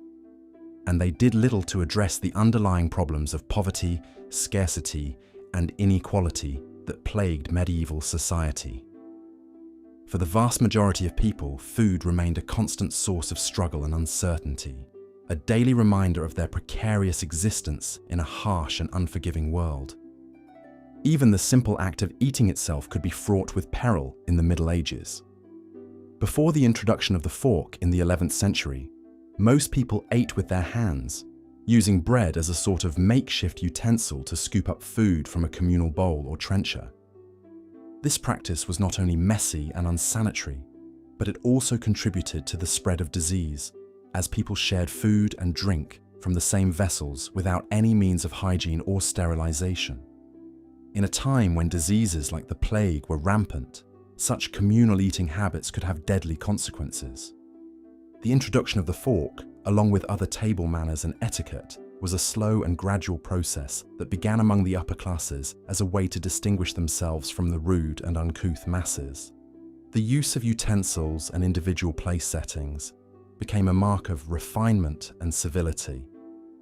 Speaker 1: and they did little to address the underlying problems of poverty, scarcity, and inequality that plagued medieval society. For the vast majority of people, food remained a constant source of struggle and uncertainty, a daily reminder of their precarious existence in a harsh and unforgiving world. Even the simple act of eating itself could be fraught with peril in the Middle Ages. Before the introduction of the fork in the 11th century, most people ate with their hands, using bread as a sort of makeshift utensil to scoop up food from a communal bowl or trencher. This practice was not only messy and unsanitary, but it also contributed to the spread of disease, as people shared food and drink from the same vessels without any means of hygiene or sterilization. In a time when diseases like the plague were rampant, such communal eating habits could have deadly consequences. The introduction of the fork, along with other table manners and etiquette, was a slow and gradual process that began among the upper classes as a way to distinguish themselves from the rude and uncouth masses. The use of utensils and individual place settings became a mark of refinement and civility,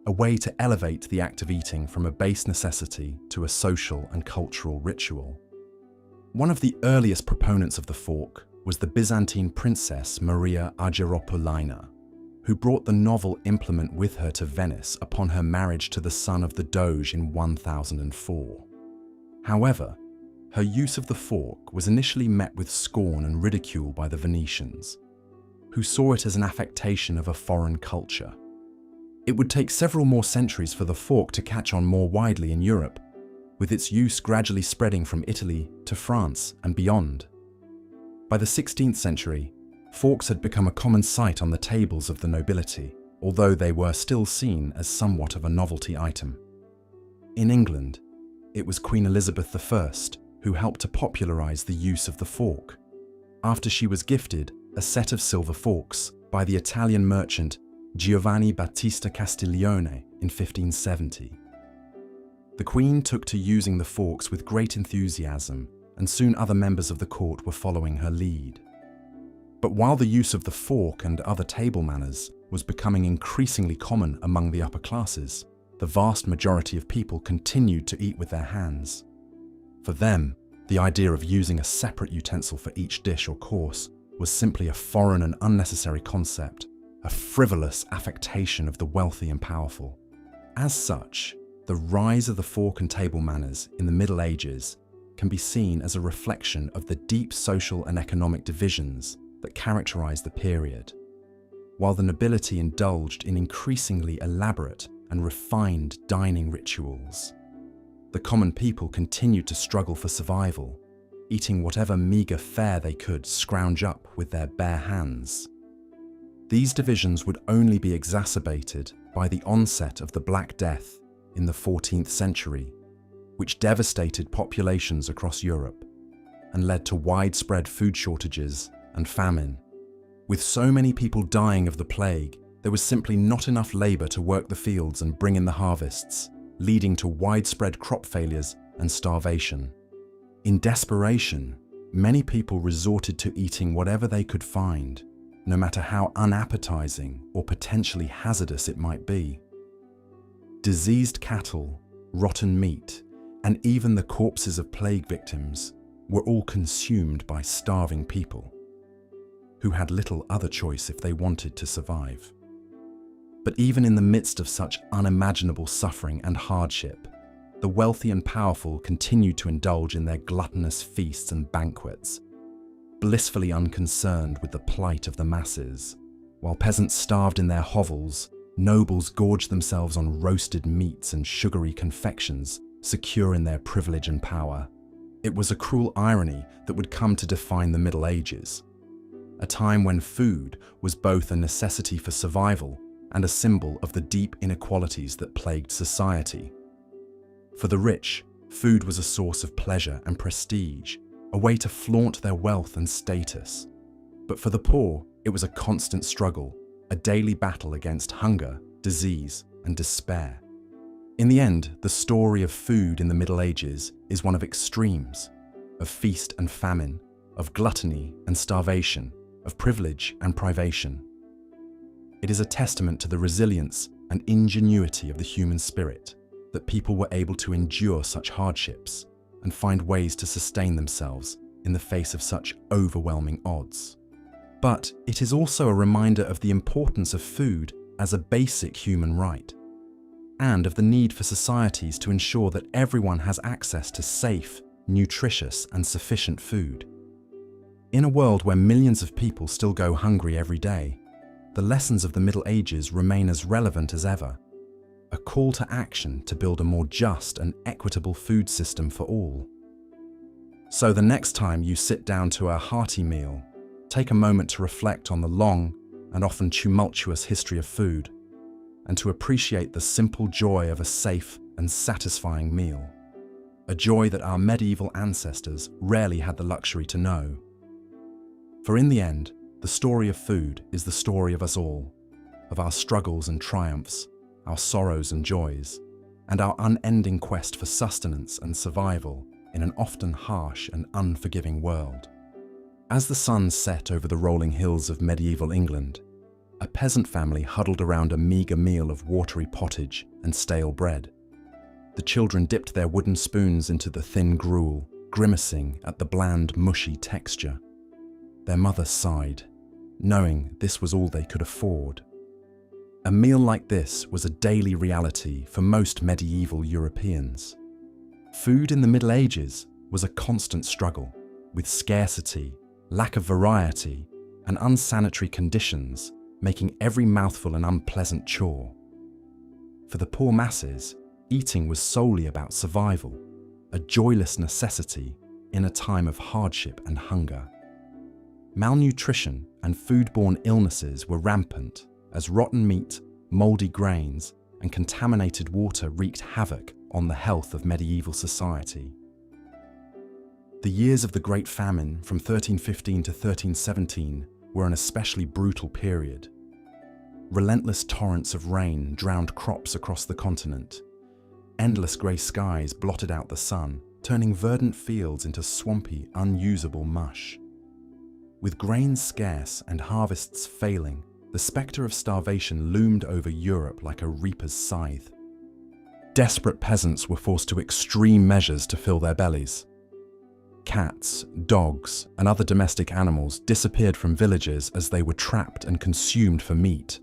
Speaker 1: a way to elevate the act of eating from a base necessity to a social and cultural ritual. One of the earliest proponents of the fork was the Byzantine princess Maria Argyropoulos, who brought the novel implement with her to Venice upon her marriage to the son of the Doge in 1004. However, her use of the fork was initially met with scorn and ridicule by the Venetians, who saw it as an affectation of a foreign culture. It would take several more centuries for the fork to catch on more widely in Europe, with its use gradually spreading from Italy to France and beyond. By the 16th century, forks had become a common sight on the tables of the nobility, although they were still seen as somewhat of a novelty item. In England, it was Queen Elizabeth I who helped to popularize the use of the fork, after she was gifted a set of silver forks by the Italian merchant Giovanni Battista Castiglione in 1570. The Queen took to using the forks with great enthusiasm, and soon other members of the court were following her lead. But while the use of the fork and other table manners was becoming increasingly common among the upper classes, the vast majority of people continued to eat with their hands. For them, the idea of using a separate utensil for each dish or course was simply a foreign and unnecessary concept, a frivolous affectation of the wealthy and powerful. As such, the rise of the fork and table manners in the Middle Ages can be seen as a reflection of the deep social and economic divisions that characterized the period. While the nobility indulged in increasingly elaborate and refined dining rituals, the common people continued to struggle for survival, eating whatever meager fare they could scrounge up with their bare hands. These divisions would only be exacerbated by the onset of the Black Death in the 14th century, which devastated populations across Europe and led to widespread food shortages and famine. With so many people dying of the plague, there was simply not enough labor to work the fields and bring in the harvests, leading to widespread crop failures and starvation. In desperation, many people resorted to eating whatever they could find, no matter how unappetizing or potentially hazardous it might be. Diseased cattle, rotten meat, and even the corpses of plague victims were all consumed by starving people, who had little other choice if they wanted to survive. But even in the midst of such unimaginable suffering and hardship, the wealthy and powerful continued to indulge in their gluttonous feasts and banquets. blissfully unconcerned with the plight of the masses. While peasants starved in their hovels, nobles gorged themselves on roasted meats and sugary confections, secure in their privilege and power. It was a cruel irony that would come to define the Middle Ages, a time when food was both a necessity for survival and a symbol of the deep inequalities that plagued society. For the rich, food was a source of pleasure and prestige, a way to flaunt their wealth and status. But for the poor, it was a constant struggle, a daily battle against hunger, disease, and despair. In the end, the story of food in the Middle Ages is one of extremes, of feast and famine, of gluttony and starvation, of privilege and privation. It is a testament to the resilience and ingenuity of the human spirit that people were able to endure such hardships and find ways to sustain themselves in the face of such overwhelming odds. But it is also a reminder of the importance of food as a basic human right, and of the need for societies to ensure that everyone has access to safe, nutritious, and sufficient food. In a world where millions of people still go hungry every day, the lessons of the Middle Ages remain as relevant as ever, a call to action to build a more just and equitable food system for all. So the next time you sit down to a hearty meal, take a moment to reflect on the long and often tumultuous history of food, and to appreciate the simple joy of a safe and satisfying meal, a joy that our medieval ancestors rarely had the luxury to know. For in the end, the story of food is the story of us all, of our struggles and triumphs, our sorrows and joys, and our unending quest for sustenance and survival in an often harsh and unforgiving world. As the sun set over the rolling hills of medieval England, a peasant family huddled around a meagre meal of watery pottage and stale bread. The children dipped their wooden spoons into the thin gruel, grimacing at the bland, mushy texture. Their mother sighed, knowing this was all they could afford. A meal like this was a daily reality for most medieval Europeans. Food in the Middle Ages was a constant struggle, with scarcity, lack of variety, and unsanitary conditions making every mouthful an unpleasant chore. For the poor masses, eating was solely about survival, a joyless necessity in a time of hardship and hunger. Malnutrition and foodborne illnesses were rampant as rotten meat, mouldy grains, and contaminated water wreaked havoc on the health of medieval society. The years of the Great Famine from 1315 to 1317 were an especially brutal period. Relentless torrents of rain drowned crops across the continent. Endless grey skies blotted out the sun, turning verdant fields into swampy, unusable mush. With grains scarce and harvests failing, the spectre of starvation loomed over Europe like a reaper's scythe. Desperate peasants were forced to extreme measures to fill their bellies. Cats, dogs, and other domestic animals disappeared from villages as they were trapped and consumed for meat.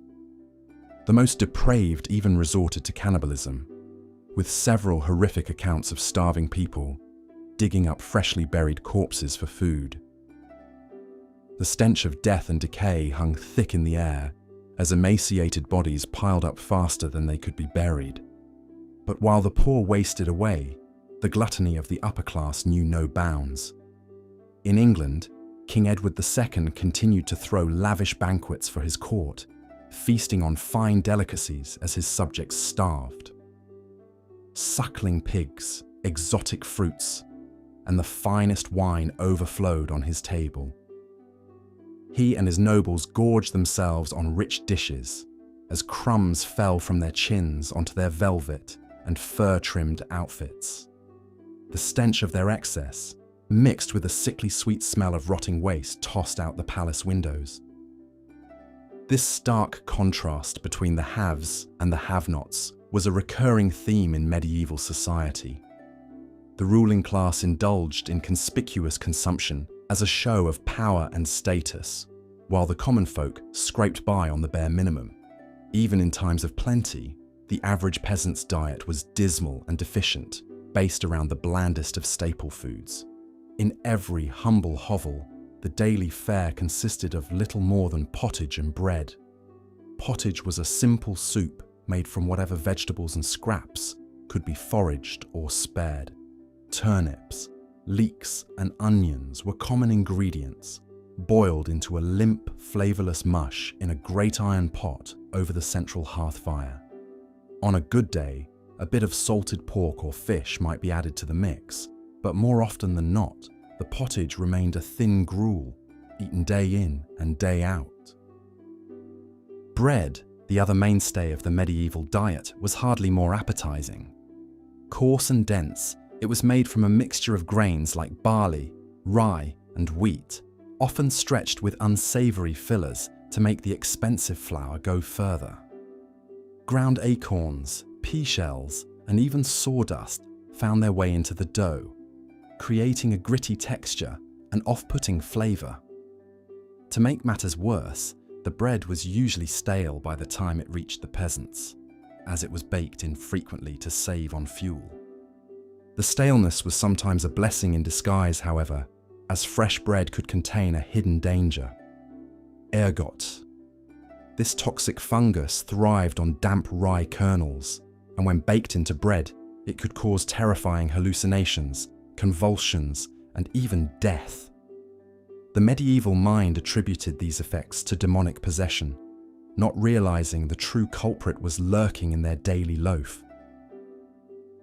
Speaker 1: The most depraved even resorted to cannibalism, with several horrific accounts of starving people digging up freshly buried corpses for food. The stench of death and decay hung thick in the air as emaciated bodies piled up faster than they could be buried. But while the poor wasted away, the gluttony of the upper class knew no bounds. In England, King Edward II continued to throw lavish banquets for his court, feasting on fine delicacies as his subjects starved. Suckling pigs, exotic fruits, and the finest wine overflowed on his table. He and his nobles gorged themselves on rich dishes as crumbs fell from their chins onto their velvet and fur-trimmed outfits. The stench of their excess, mixed with the sickly sweet smell of rotting waste, tossed out the palace windows. This stark contrast between the haves and the have-nots was a recurring theme in medieval society. The ruling class indulged in conspicuous consumption as a show of power and status, while the common folk scraped by on the bare minimum. Even in times of plenty, the average peasant's diet was dismal and deficient, based around the blandest of staple foods. In every humble hovel, the daily fare consisted of little more than pottage and bread. Pottage was a simple soup made from whatever vegetables and scraps could be foraged or spared. Turnips, leeks, and onions were common ingredients, boiled into a limp, flavourless mush in a great iron pot over the central hearth fire. On a good day, a bit of salted pork or fish might be added to the mix, but more often than not, the pottage remained a thin gruel, eaten day in and day out. Bread, the other mainstay of the medieval diet, was hardly more appetizing. Coarse and dense, it was made from a mixture of grains like barley, rye, and wheat, often stretched with unsavory fillers to make the expensive flour go further. Ground acorns, pea shells, and even sawdust found their way into the dough, creating a gritty texture and off-putting flavor. To make matters worse, the bread was usually stale by the time it reached the peasants, as it was baked infrequently to save on fuel. The staleness was sometimes a blessing in disguise, however, as fresh bread could contain a hidden danger: ergot. This toxic fungus thrived on damp rye kernels, and when baked into bread, it could cause terrifying hallucinations, convulsions, and even death. The medieval mind attributed these effects to demonic possession, not realizing the true culprit was lurking in their daily loaf.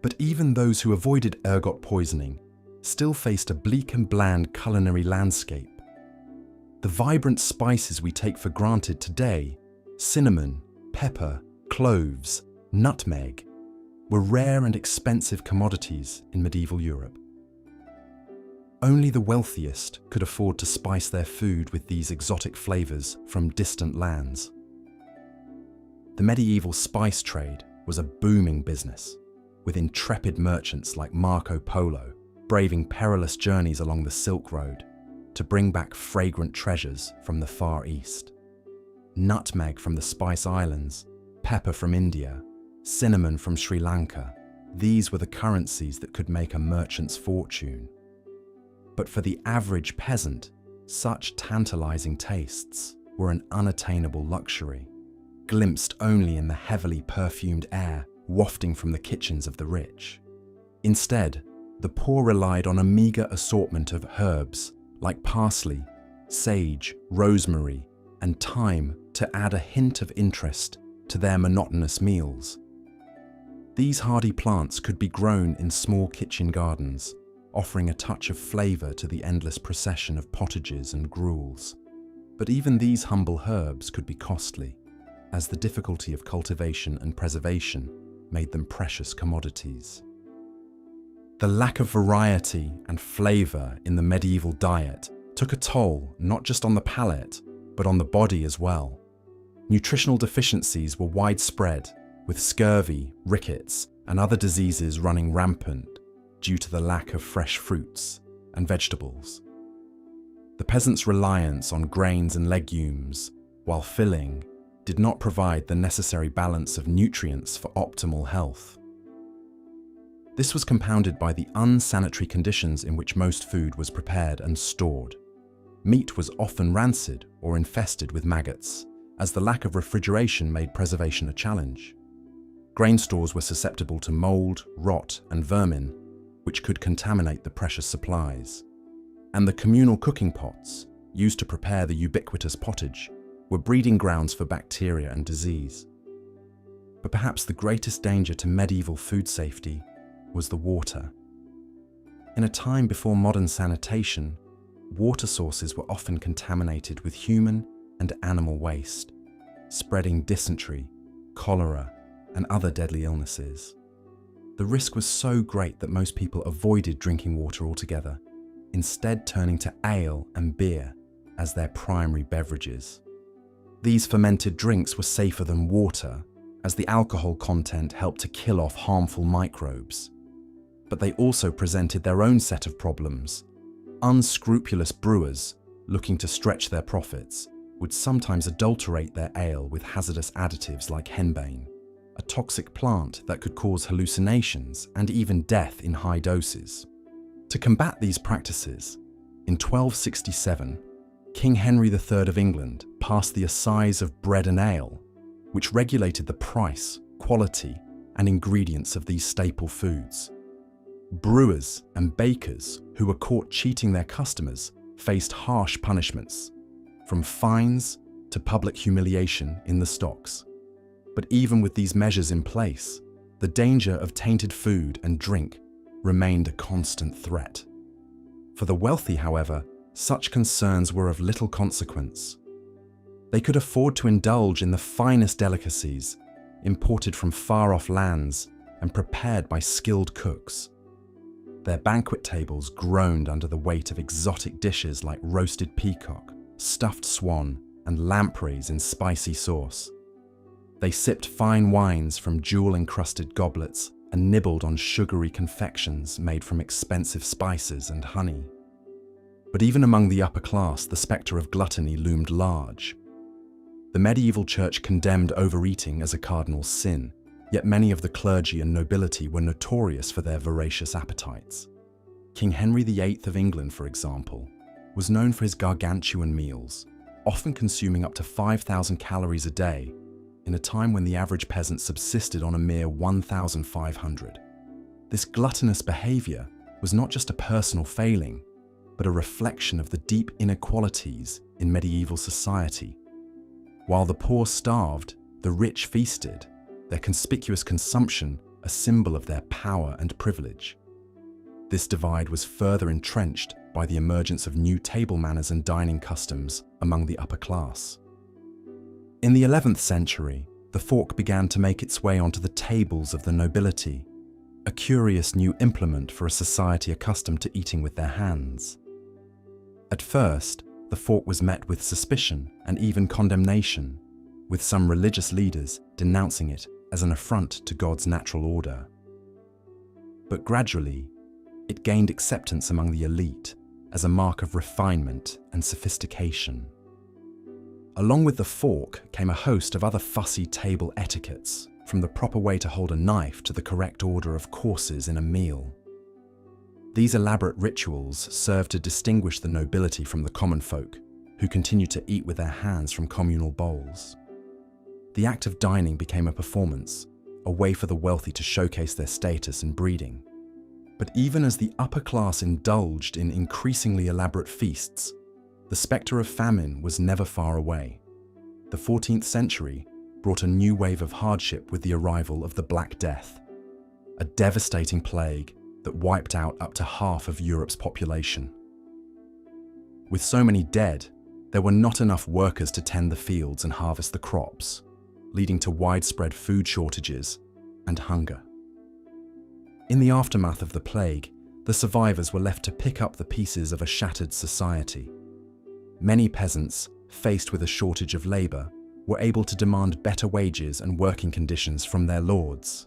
Speaker 1: But even those who avoided ergot poisoning still faced a bleak and bland culinary landscape. The vibrant spices we take for granted today, cinnamon, pepper, cloves, nutmeg, were rare and expensive commodities in medieval Europe. Only the wealthiest could afford to spice their food with these exotic flavors from distant lands. The medieval spice trade was a booming business, with intrepid merchants like Marco Polo braving perilous journeys along the Silk Road to bring back fragrant treasures from the Far East. Nutmeg from the Spice Islands, pepper from India, cinnamon from Sri Lanka, these were the currencies that could make a merchant's fortune. But for the average peasant, such tantalizing tastes were an unattainable luxury, glimpsed only in the heavily perfumed air wafting from the kitchens of the rich. Instead, the poor relied on a meager assortment of herbs like parsley, sage, rosemary, and thyme to add a hint of interest to their monotonous meals. These hardy plants could be grown in small kitchen gardens, offering a touch of flavour to the endless procession of pottages and gruels. But even these humble herbs could be costly, as the difficulty of cultivation and preservation made them precious commodities. The lack of variety and flavour in the medieval diet took a toll not just on the palate, but on the body as well. Nutritional deficiencies were widespread, with scurvy, rickets, and other diseases running rampant due to the lack of fresh fruits and vegetables. The peasants' reliance on grains and legumes, while filling, did not provide the necessary balance of nutrients for optimal health. This was compounded by the unsanitary conditions in which most food was prepared and stored. Meat was often rancid or infested with maggots, as the lack of refrigeration made preservation a challenge. Grain stores were susceptible to mold, rot, and vermin, which could contaminate the precious supplies. And the communal cooking pots, used to prepare the ubiquitous pottage, were breeding grounds for bacteria and disease. But perhaps the greatest danger to medieval food safety was the water. In a time before modern sanitation, water sources were often contaminated with human and animal waste, spreading dysentery, cholera, and other deadly illnesses. The risk was so great that most people avoided drinking water altogether, instead turning to ale and beer as their primary beverages. These fermented drinks were safer than water, as the alcohol content helped to kill off harmful microbes. But they also presented their own set of problems. Unscrupulous brewers, looking to stretch their profits, would sometimes adulterate their ale with hazardous additives like henbane, a toxic plant that could cause hallucinations and even death in high doses. To combat these practices, In 1267, King Henry III of England passed the Assize of Bread and Ale, which regulated the price, quality, and ingredients of these staple foods. Brewers and bakers who were caught cheating their customers faced harsh punishments, from fines to public humiliation in the stocks. But even with these measures in place, the danger of tainted food and drink remained a constant threat. For the wealthy, however, such concerns were of little consequence. They could afford to indulge in the finest delicacies, imported from far-off lands and prepared by skilled cooks. Their banquet tables groaned under the weight of exotic dishes like roasted peacock, stuffed swan, and lampreys in spicy sauce. They sipped fine wines from jewel-encrusted goblets and nibbled on sugary confections made from expensive spices and honey. But even among the upper class, the spectre of gluttony loomed large. The medieval church condemned overeating as a cardinal sin, yet many of the clergy and nobility were notorious for their voracious appetites. King Henry VIII of England, for example, was known for his gargantuan meals, often consuming up to 5,000 calories a day, in a time when the average peasant subsisted on a mere 1,500. This gluttonous behavior was not just a personal failing, but a reflection of the deep inequalities in medieval society. While the poor starved, the rich feasted, their conspicuous consumption a symbol of their power and privilege. This divide was further entrenched by the emergence of new table manners and dining customs among the upper class. In the 11th century, the fork began to make its way onto the tables of the nobility, a curious new implement for a society accustomed to eating with their hands. At first, the fork was met with suspicion and even condemnation, with some religious leaders denouncing it as an affront to God's natural order. But gradually, it gained acceptance among the elite as a mark of refinement and sophistication. Along with the fork came a host of other fussy table etiquettes, from the proper way to hold a knife to the correct order of courses in a meal. These elaborate rituals served to distinguish the nobility from the common folk, who continued to eat with their hands from communal bowls. The act of dining became a performance, a way for the wealthy to showcase their status and breeding. But even as the upper class indulged in increasingly elaborate feasts, the spectre of famine was never far away. The 14th century brought a new wave of hardship with the arrival of the Black Death, a devastating plague that wiped out up to half of Europe's population. With so many dead, there were not enough workers to tend the fields and harvest the crops, leading to widespread food shortages and hunger. In the aftermath of the plague, the survivors were left to pick up the pieces of a shattered society. Many peasants, faced with a shortage of labor, were able to demand better wages and working conditions from their lords.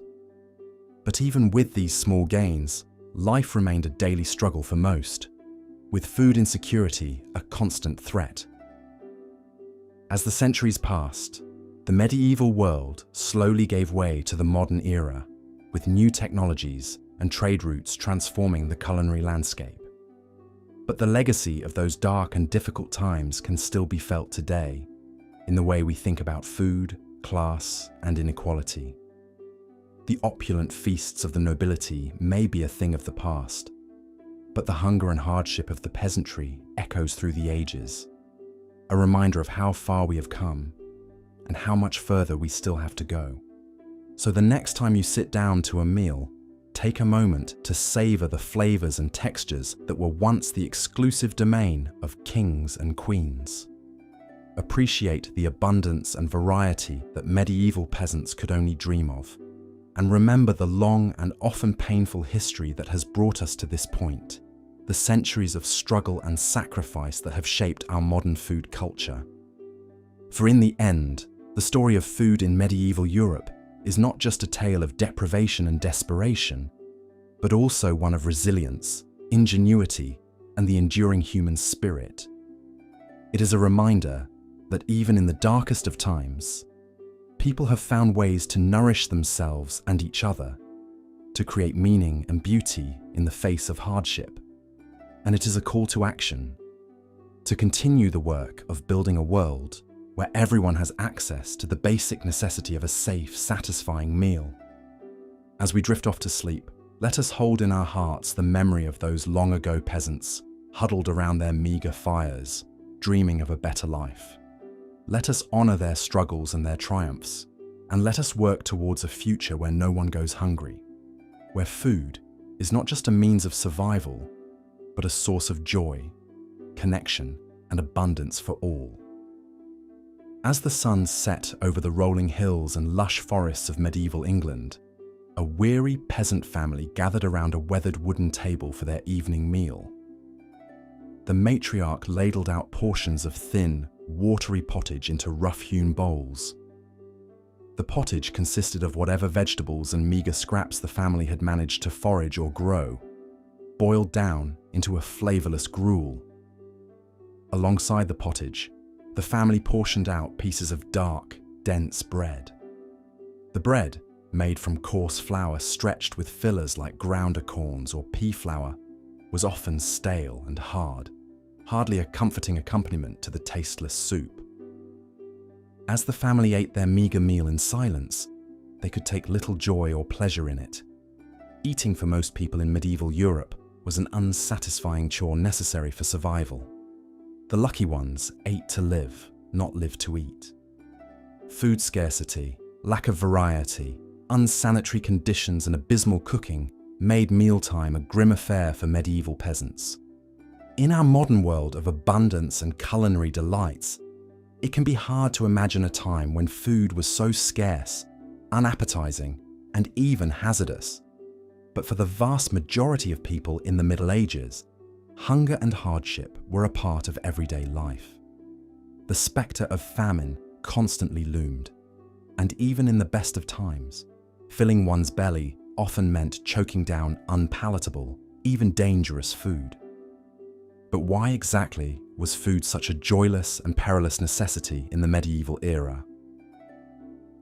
Speaker 1: But even with these small gains, life remained a daily struggle for most, with food insecurity a constant threat. As the centuries passed, the medieval world slowly gave way to the modern era, with new technologies and trade routes transforming the culinary landscape. But the legacy of those dark and difficult times can still be felt today, in the way we think about food, class, and inequality. The opulent feasts of the nobility may be a thing of the past, but the hunger and hardship of the peasantry echoes through the ages, a reminder of how far we have come and how much further we still have to go. So the next time you sit down to a meal, take a moment to savor the flavors and textures that were once the exclusive domain of kings and queens. Appreciate the abundance and variety that medieval peasants could only dream of, and remember the long and often painful history that has brought us to this point, the centuries of struggle and sacrifice that have shaped our modern food culture. For in the end, the story of food in medieval Europe is not just a tale of deprivation and desperation, but also one of resilience, ingenuity, and the enduring human spirit. It is a reminder that even in the darkest of times, people have found ways to nourish themselves and each other, to create meaning and beauty in the face of hardship. and it is a call to action, to continue the work of building a world where everyone has access to the basic necessity of a safe, satisfying meal. As we drift off to sleep, let us hold in our hearts the memory of those long-ago peasants huddled around their meager fires, dreaming of a better life. Let us honor their struggles and their triumphs, and let us work towards a future where no one goes hungry, where food is not just a means of survival, but a source of joy, connection, and abundance for all. As the sun set over the rolling hills and lush forests of medieval England, a weary peasant family gathered around a weathered wooden table for their evening meal. The matriarch ladled out portions of thin, watery pottage into rough-hewn bowls. The pottage consisted of whatever vegetables and meager scraps the family had managed to forage or grow, boiled down into a flavorless gruel. Alongside the pottage, the family portioned out pieces of dark, dense bread. The bread, made from coarse flour stretched with fillers like grounder corns or pea flour, was often stale and hard, hardly a comforting accompaniment to the tasteless soup. As the family ate their meager meal in silence, they could take little joy or pleasure in it. Eating for most people in medieval Europe was an unsatisfying chore necessary for survival. The lucky ones ate to live, not live to eat. Food scarcity, lack of variety, unsanitary conditions and abysmal cooking made mealtime a grim affair for medieval peasants. In our modern world of abundance and culinary delights, it can be hard to imagine a time when food was so scarce, unappetizing, and even hazardous. But for the vast majority of people in the Middle Ages, hunger and hardship were a part of everyday life. The spectre of famine constantly loomed, and even in the best of times, filling one's belly often meant choking down unpalatable, even dangerous food. But why exactly was food such a joyless and perilous necessity in the medieval era?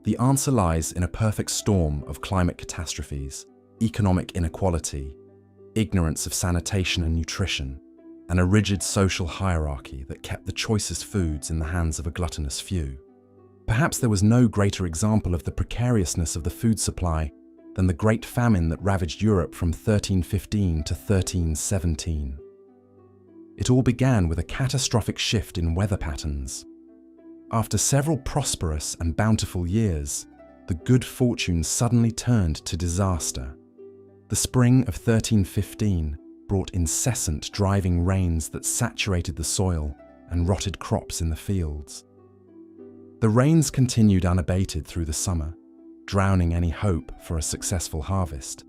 Speaker 1: The answer lies in a perfect storm of climate catastrophes, economic inequality, ignorance of sanitation and nutrition, and a rigid social hierarchy that kept the choicest foods in the hands of a gluttonous few. Perhaps there was no greater example of the precariousness of the food supply than the Great Famine that ravaged Europe from 1315 to 1317. It all began with a catastrophic shift in weather patterns. After several prosperous and bountiful years, the good fortune suddenly turned to disaster. The spring of 1315 brought incessant driving rains that saturated the soil and rotted crops in the fields. The rains continued unabated through the summer, drowning any hope for a successful harvest.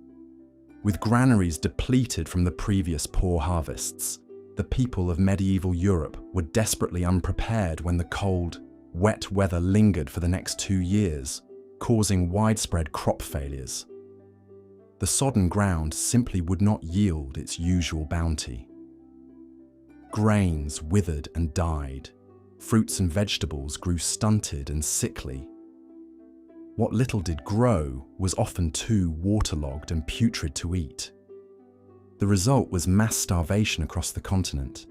Speaker 1: With granaries depleted from the previous poor harvests, the people of medieval Europe were desperately unprepared when the cold, wet weather lingered for the next 2 years, causing widespread crop failures. The sodden ground simply would not yield its usual bounty. Grains withered and died. Fruits and vegetables grew stunted and sickly. What little did grow was often too waterlogged and putrid to eat. The result was mass starvation across the continent.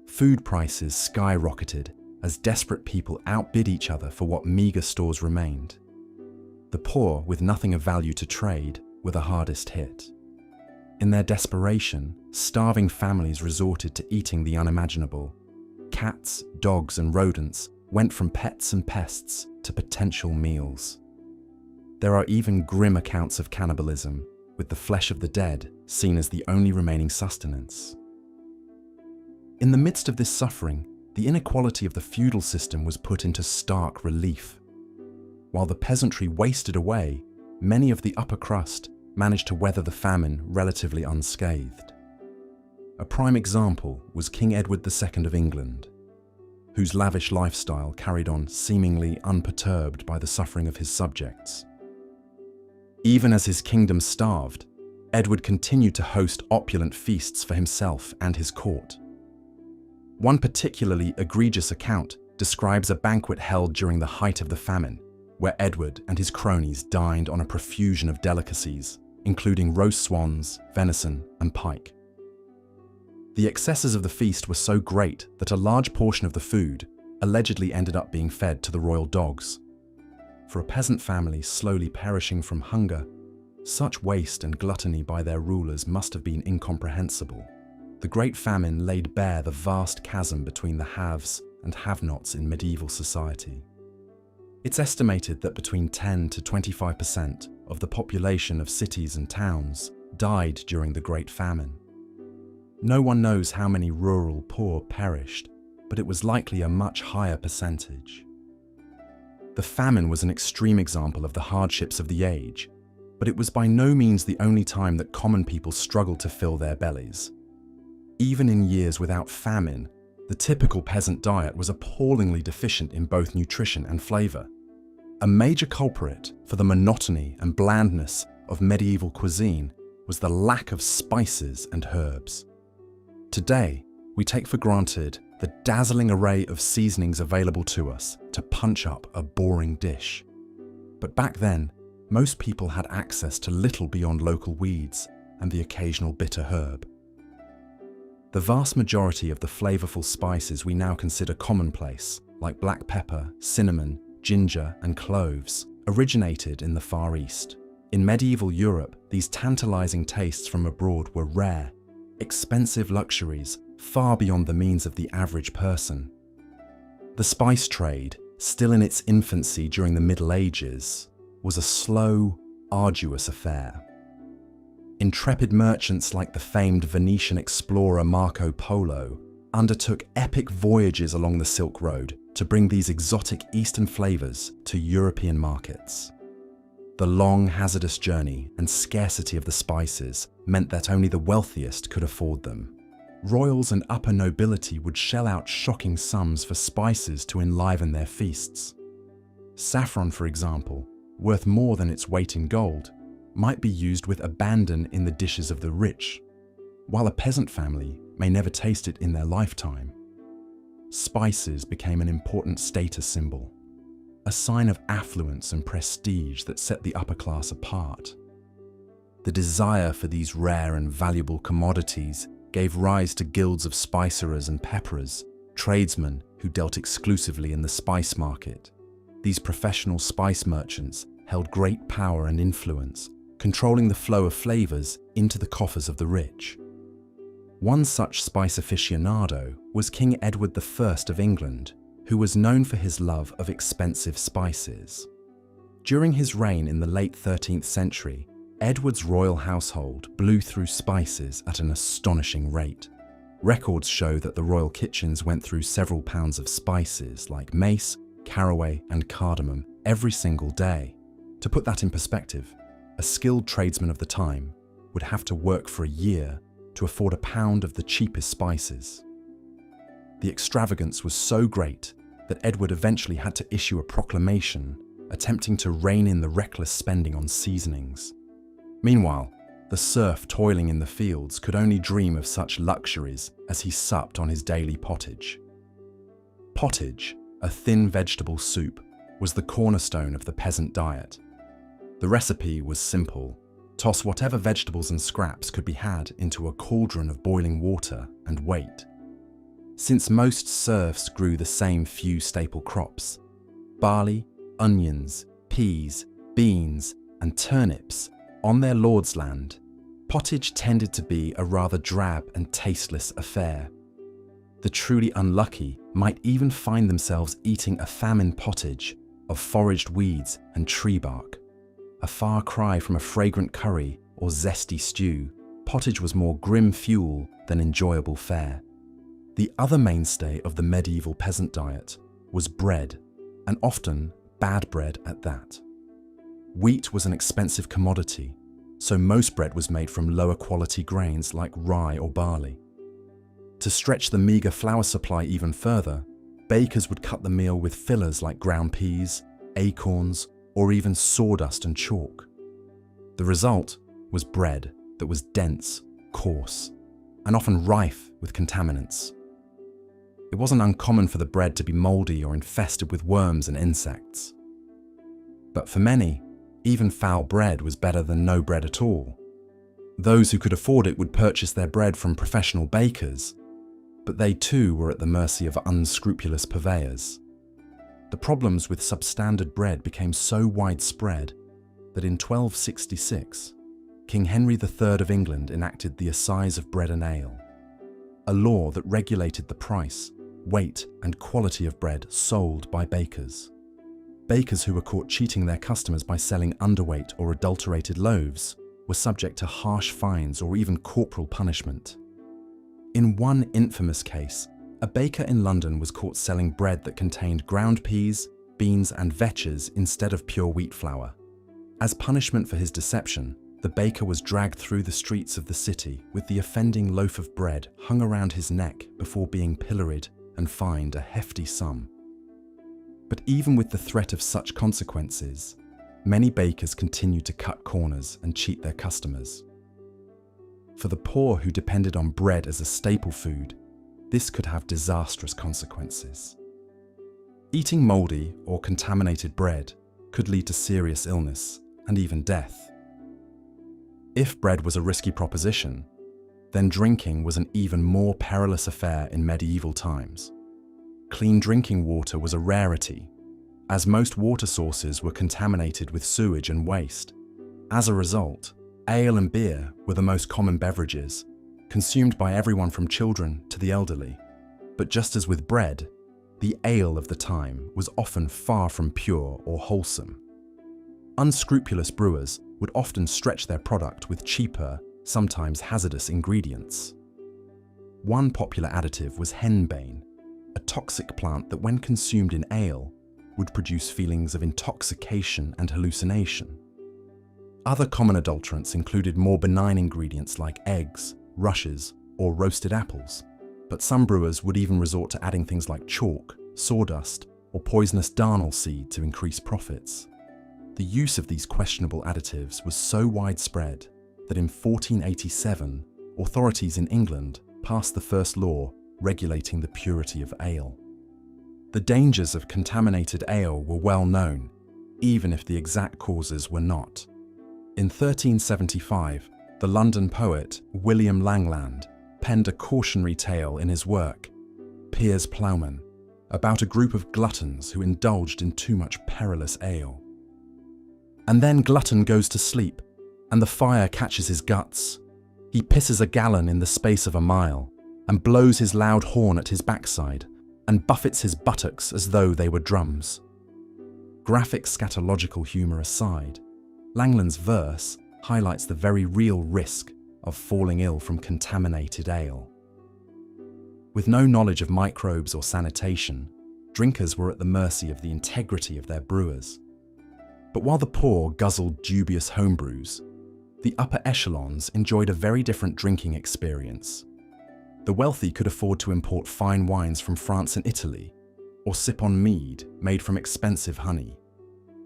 Speaker 1: Food prices skyrocketed as desperate people outbid each other for what meager stores remained. The poor, with nothing of value to trade, were the hardest hit. In their desperation, starving families resorted to eating the unimaginable. Cats, dogs, and rodents went from pets and pests to potential meals. There are even grim accounts of cannibalism, with the flesh of the dead seen as the only remaining sustenance. In the midst of this suffering, the inequality of the feudal system was put into stark relief. While the peasantry wasted away, many of the upper crust managed to weather the famine relatively unscathed. A prime example was King Edward II of England, whose lavish lifestyle carried on seemingly unperturbed by the suffering of his subjects. Even as his kingdom starved, Edward continued to host opulent feasts for himself and his court. One particularly egregious account describes a banquet held during the height of the famine, where Edward and his cronies dined on a profusion of delicacies, including roast swans, venison, and pike. The excesses of the feast were so great that a large portion of the food allegedly ended up being fed to the royal dogs. For a peasant family slowly perishing from hunger, such waste and gluttony by their rulers must have been incomprehensible. The Great Famine laid bare the vast chasm between the haves and have-nots in medieval society. It's estimated that between 10 to 25% of the population of cities and towns died during the Great Famine. No one knows how many rural poor perished, but it was likely a much higher percentage. The famine was an extreme example of the hardships of the age, but it was by no means the only time that common people struggled to fill their bellies. Even in years without famine, the typical peasant diet was appallingly deficient in both nutrition and flavour. A major culprit for the monotony and blandness of medieval cuisine was the lack of spices and herbs. Today, we take for granted the dazzling array of seasonings available to us to punch up a boring dish. But back then, most people had access to little beyond local weeds and the occasional bitter herb. The vast majority of the flavourful spices we now consider commonplace, like black pepper, cinnamon, ginger, and cloves, originated in the Far East. In medieval Europe, these tantalising tastes from abroad were rare, expensive luxuries far beyond the means of the average person. The spice trade, still in its infancy during the Middle Ages, was a slow, arduous affair. Intrepid merchants like the famed Venetian explorer Marco Polo undertook epic voyages along the Silk Road to bring these exotic Eastern flavours to European markets. The long, hazardous journey and scarcity of the spices meant that only the wealthiest could afford them. Royals and upper nobility would shell out shocking sums for spices to enliven their feasts. Saffron, for example, worth more than its weight in gold, might be used with abandon in the dishes of the rich, while a peasant family may never taste it in their lifetime. Spices became an important status symbol, a sign of affluence and prestige that set the upper class apart. The desire for these rare and valuable commodities gave rise to guilds of spicerers and pepperers, tradesmen who dealt exclusively in the spice market. These professional spice merchants held great power and influence, controlling the flow of flavours into the coffers of the rich. One such spice aficionado was King Edward I of England, who was known for his love of expensive spices. During his reign in the late 13th century, Edward's royal household blew through spices at an astonishing rate. Records show that the royal kitchens went through several pounds of spices like mace, caraway, and cardamom every single day. To put that in perspective, a skilled tradesman of the time would have to work for a year to afford a pound of the cheapest spices. The extravagance was so great that Edward eventually had to issue a proclamation attempting to rein in the reckless spending on seasonings. Meanwhile, the serf toiling in the fields could only dream of such luxuries as he supped on his daily pottage. Pottage, a thin vegetable soup, was the cornerstone of the peasant diet. The recipe was simple. Toss whatever vegetables and scraps could be had into a cauldron of boiling water and wait. Since most serfs grew the same few staple crops, barley, onions, peas, beans, and turnips, on their lord's land, pottage tended to be a rather drab and tasteless affair. The truly unlucky might even find themselves eating a famine pottage of foraged weeds and tree bark. A far cry from a fragrant curry or zesty stew, pottage was more grim fuel than enjoyable fare. The other mainstay of the medieval peasant diet was bread, and often bad bread at that. Wheat was an expensive commodity, so most bread was made from lower quality grains like rye or barley. To stretch the meagre flour supply even further, bakers would cut the meal with fillers like ground peas, acorns, or even sawdust and chalk. The result was bread that was dense, coarse, and often rife with contaminants. It wasn't uncommon for the bread to be mouldy or infested with worms and insects. But for many, even foul bread was better than no bread at all. Those who could afford it would purchase their bread from professional bakers, but they too were at the mercy of unscrupulous purveyors. The problems with substandard bread became so widespread that in 1266, King Henry III of England enacted the Assize of Bread and Ale, a law that regulated the price, weight, and quality of bread sold by bakers. Bakers who were caught cheating their customers by selling underweight or adulterated loaves were subject to harsh fines or even corporal punishment. In one infamous case, a baker in London was caught selling bread that contained ground peas, beans, and vetches instead of pure wheat flour. As punishment for his deception, the baker was dragged through the streets of the city with the offending loaf of bread hung around his neck before being pilloried and fined a hefty sum. But even with the threat of such consequences, many bakers continued to cut corners and cheat their customers. For the poor who depended on bread as a staple food, this could have disastrous consequences. Eating mouldy or contaminated bread could lead to serious illness and even death. If bread was a risky proposition, then drinking was an even more perilous affair in medieval times. Clean drinking water was a rarity, as most water sources were contaminated with sewage and waste. As a result, ale and beer were the most common beverages, consumed by everyone from children to the elderly. But just as with bread, the ale of the time was often far from pure or wholesome. Unscrupulous brewers would often stretch their product with cheaper, sometimes hazardous ingredients. One popular additive was henbane, a toxic plant that when consumed in ale would produce feelings of intoxication and hallucination. Other common adulterants included more benign ingredients like eggs, rushes, or roasted apples, but some brewers would even resort to adding things like chalk, sawdust, or poisonous darnel seed to increase profits. The use of these questionable additives was so widespread that in 1487, authorities in England passed the first law regulating the purity of ale. The dangers of contaminated ale were well known, even if the exact causes were not. In 1375, the London poet William Langland penned a cautionary tale in his work, Piers Plowman, about a group of gluttons who indulged in too much perilous ale. And then glutton goes to sleep, and the fire catches his guts. He pisses a gallon in the space of a mile, and blows his loud horn at his backside, and buffets his buttocks as though they were drums. Graphic scatological humour aside, Langland's verse highlights the very real risk of falling ill from contaminated ale. With no knowledge of microbes or sanitation, drinkers were at the mercy of the integrity of their brewers. But while the poor guzzled dubious homebrews, the upper echelons enjoyed a very different drinking experience. The wealthy could afford to import fine wines from France and Italy, or sip on mead made from expensive honey.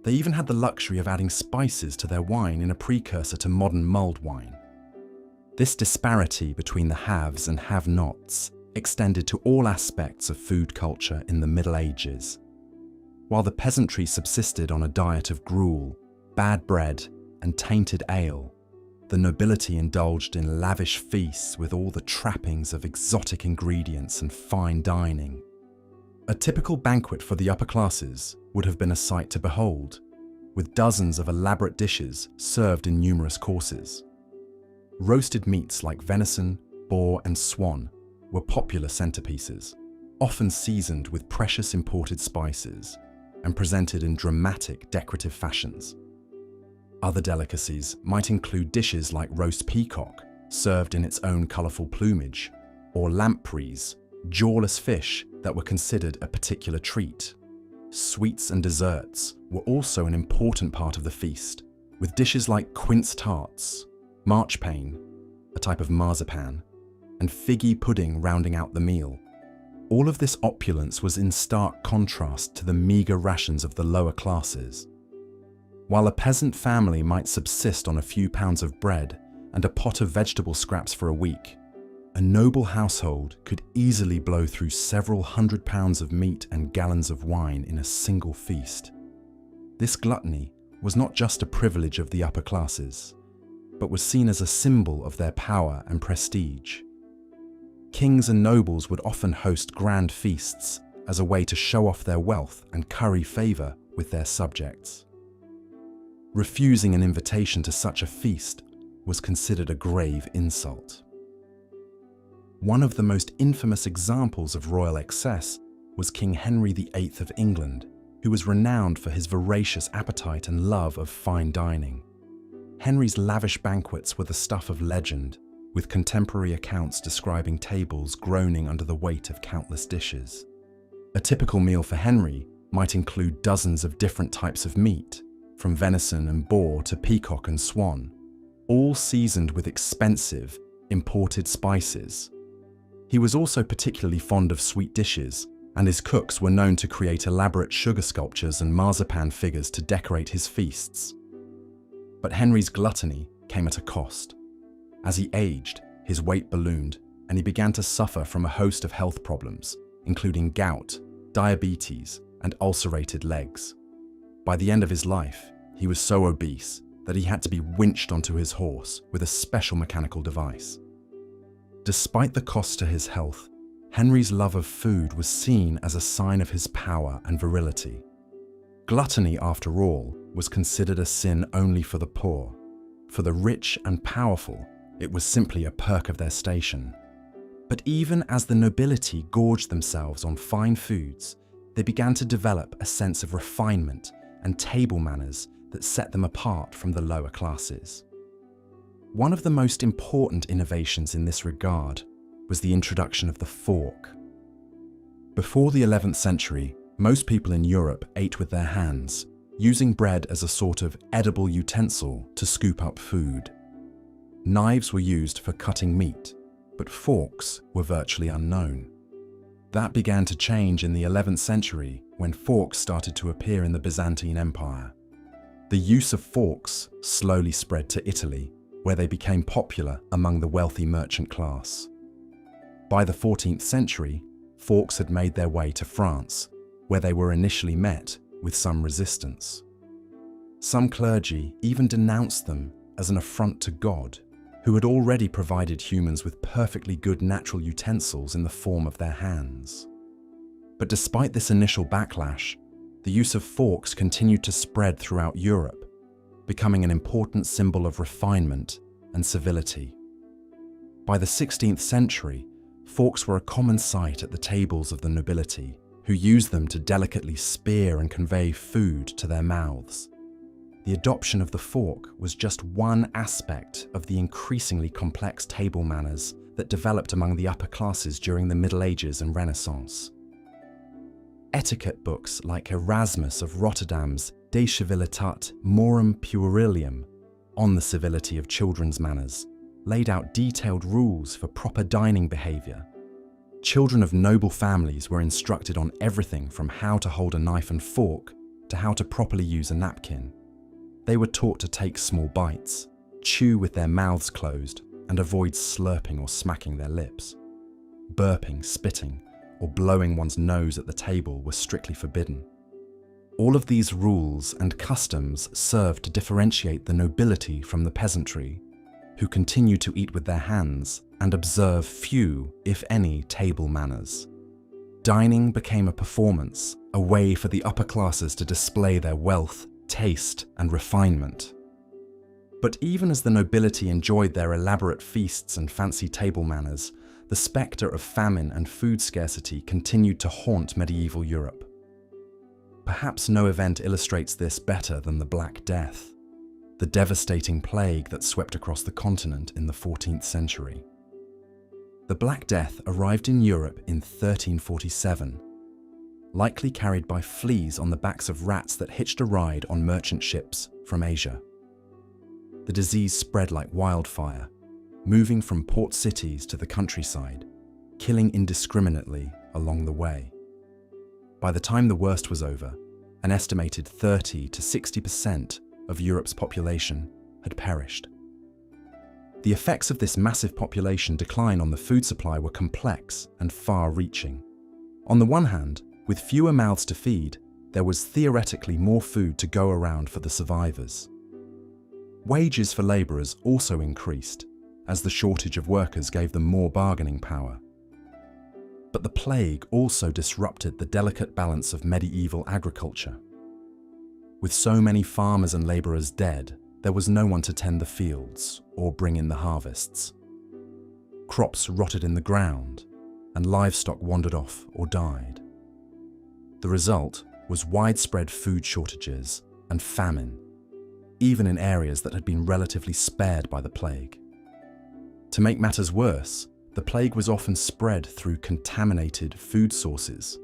Speaker 1: They even had the luxury of adding spices to their wine in a precursor to modern mulled wine. This disparity between the haves and have-nots extended to all aspects of food culture in the Middle Ages. While the peasantry subsisted on a diet of gruel, bad bread, and tainted ale, the nobility indulged in lavish feasts with all the trappings of exotic ingredients and fine dining. A typical banquet for the upper classes would have been a sight to behold, with dozens of elaborate dishes served in numerous courses. Roasted meats like venison, boar, and swan were popular centerpieces, often seasoned with precious imported spices and presented in dramatic decorative fashions. Other delicacies might include dishes like roast peacock, served in its own colourful plumage, or lampreys, jawless fish that were considered a particular treat. Sweets and desserts were also an important part of the feast, with dishes like quince tarts, marchpane, a type of marzipan, and figgy pudding rounding out the meal. All of this opulence was in stark contrast to the meagre rations of the lower classes. While a peasant family might subsist on a few pounds of bread and a pot of vegetable scraps for a week, a noble household could easily blow through several £100 of meat and gallons of wine in a single feast. This gluttony was not just a privilege of the upper classes. but was seen as a symbol of their power and prestige. Kings and nobles would often host grand feasts as a way to show off their wealth and curry favor with their subjects. Refusing an invitation to such a feast was considered a grave insult. One of the most infamous examples of royal excess was King Henry VIII of England, who was renowned for his voracious appetite and love of fine dining. Henry's lavish banquets were the stuff of legend, with contemporary accounts describing tables groaning under the weight of countless dishes. A typical meal for Henry might include dozens of different types of meat, from venison and boar to peacock and swan, all seasoned with expensive, imported spices. He was also particularly fond of sweet dishes, and his cooks were known to create elaborate sugar sculptures and marzipan figures to decorate his feasts. But Henry's gluttony came at a cost. As he aged, his weight ballooned, and he began to suffer from a host of health problems, including gout, diabetes, and ulcerated legs. By the end of his life, he was so obese that he had to be winched onto his horse with a special mechanical device. Despite the cost to his health, Henry's love of food was seen as a sign of his power and virility. Gluttony, after all, was considered a sin only for the poor. For the rich and powerful, it was simply a perk of their station. But even as the nobility gorged themselves on fine foods, they began to develop a sense of refinement and table manners that set them apart from the lower classes. One of the most important innovations in this regard was the introduction of the fork. Before the 11th century, most people in Europe ate with their hands, using bread as a sort of edible utensil to scoop up food. Knives were used for cutting meat, but forks were virtually unknown. That began to change in the 11th century when forks started to appear in the Byzantine Empire. The use of forks slowly spread to Italy, where they became popular among the wealthy merchant class. By the 14th century, forks had made their way to France, where they were initially met with some resistance. Some clergy even denounced them as an affront to God, who had already provided humans with perfectly good natural utensils in the form of their hands. But despite this initial backlash, the use of forks continued to spread throughout Europe, becoming an important symbol of refinement and civility. By the 16th century, forks were a common sight at the tables of the nobility, who used them to delicately spear and convey food to their mouths. The adoption of the fork was just one aspect of the increasingly complex table manners that developed among the upper classes during the Middle Ages and Renaissance. Etiquette books like Erasmus of Rotterdam's De Civilitate Morum Puerilium, on the civility of children's manners, laid out detailed rules for proper dining behavior. Children of noble families were instructed on everything from how to hold a knife and fork to how to properly use a napkin. They were taught to take small bites, chew with their mouths closed, and avoid slurping or smacking their lips. Burping, spitting, or blowing one's nose at the table were strictly forbidden. All of these rules and customs served to differentiate the nobility from the peasantry, who continued to eat with their hands and observe few, if any, table manners. Dining became a performance, a way for the upper classes to display their wealth, taste, and refinement. But even as the nobility enjoyed their elaborate feasts and fancy table manners, the spectre of famine and food scarcity continued to haunt medieval Europe. Perhaps no event illustrates this better than the Black Death, the devastating plague that swept across the continent in the 14th century. The Black Death arrived in Europe in 1347, likely carried by fleas on the backs of rats that hitched a ride on merchant ships from Asia. The disease spread like wildfire, moving from port cities to the countryside, killing indiscriminately along the way. By the time the worst was over, an estimated 30 to 60% of Europe's population had perished. The effects of this massive population decline on the food supply were complex and far-reaching. On the one hand, with fewer mouths to feed, there was theoretically more food to go around for the survivors. Wages for labourers also increased, as the shortage of workers gave them more bargaining power. But the plague also disrupted the delicate balance of medieval agriculture. With so many farmers and labourers dead, there was no one to tend the fields or bring in the harvests. Crops rotted in the ground, and livestock wandered off or died. The result was widespread food shortages and famine, even in areas that had been relatively spared by the plague. To make matters worse, the plague was often spread through contaminated food sources.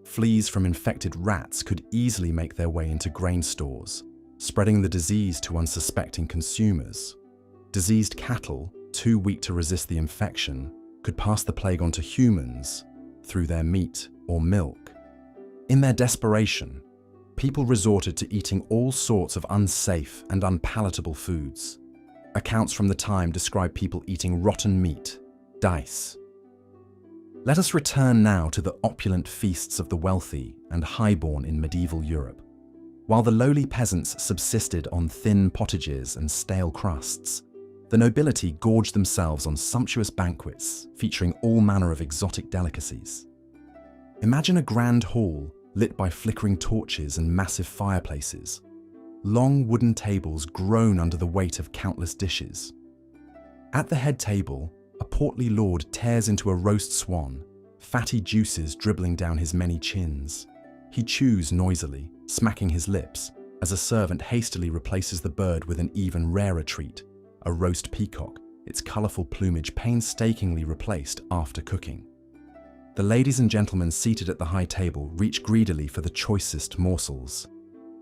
Speaker 1: Fleas from infected rats could easily make their way into grain stores, spreading the disease to unsuspecting consumers. Diseased cattle, too weak to resist the infection, could pass the plague on to humans through their meat or milk. In their desperation, people resorted to eating all sorts of unsafe and unpalatable foods. Accounts from the time describe people eating rotten meat, dice. Let us return now to the opulent feasts of the wealthy and highborn in medieval Europe. While the lowly peasants subsisted on thin pottages and stale crusts, the nobility gorged themselves on sumptuous banquets featuring all manner of exotic delicacies. Imagine a grand hall lit by flickering torches and massive fireplaces. Long wooden tables groan under the weight of countless dishes. At the head table, a portly lord tears into a roast swan, fatty juices dribbling down his many chins. He chews noisily, smacking his lips, as a servant hastily replaces the bird with an even rarer treat, a roast peacock, its colourful plumage painstakingly replaced after cooking. The ladies and gentlemen seated at the high table reach greedily for the choicest morsels.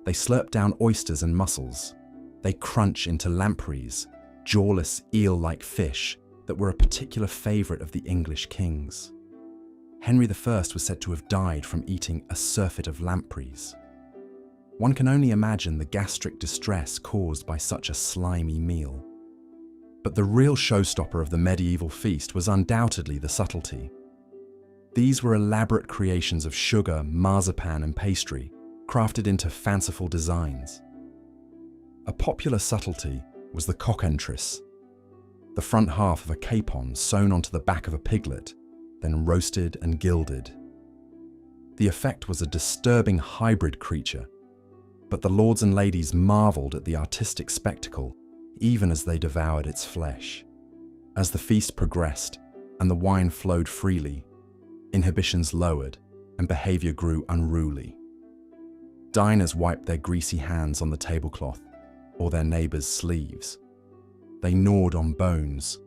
Speaker 1: They slurp down oysters and mussels. They crunch into lampreys, jawless eel-like fish that were a particular favourite of the English kings. Henry I was said to have died from eating a surfeit of lampreys. One can only imagine the gastric distress caused by such a slimy meal. But the real showstopper of the medieval feast was undoubtedly the subtlety. These were elaborate creations of sugar, marzipan and pastry, crafted into fanciful designs. A popular subtlety was the cockentrice, the front half of a capon sewn onto the back of a piglet, then roasted and gilded. The effect was a disturbing hybrid creature, but the lords and ladies marvelled at the artistic spectacle even as they devoured its flesh. As the feast progressed and the wine flowed freely, inhibitions lowered and behaviour grew unruly. Diners wiped their greasy hands on the tablecloth or their neighbours' sleeves. They gnawed on bones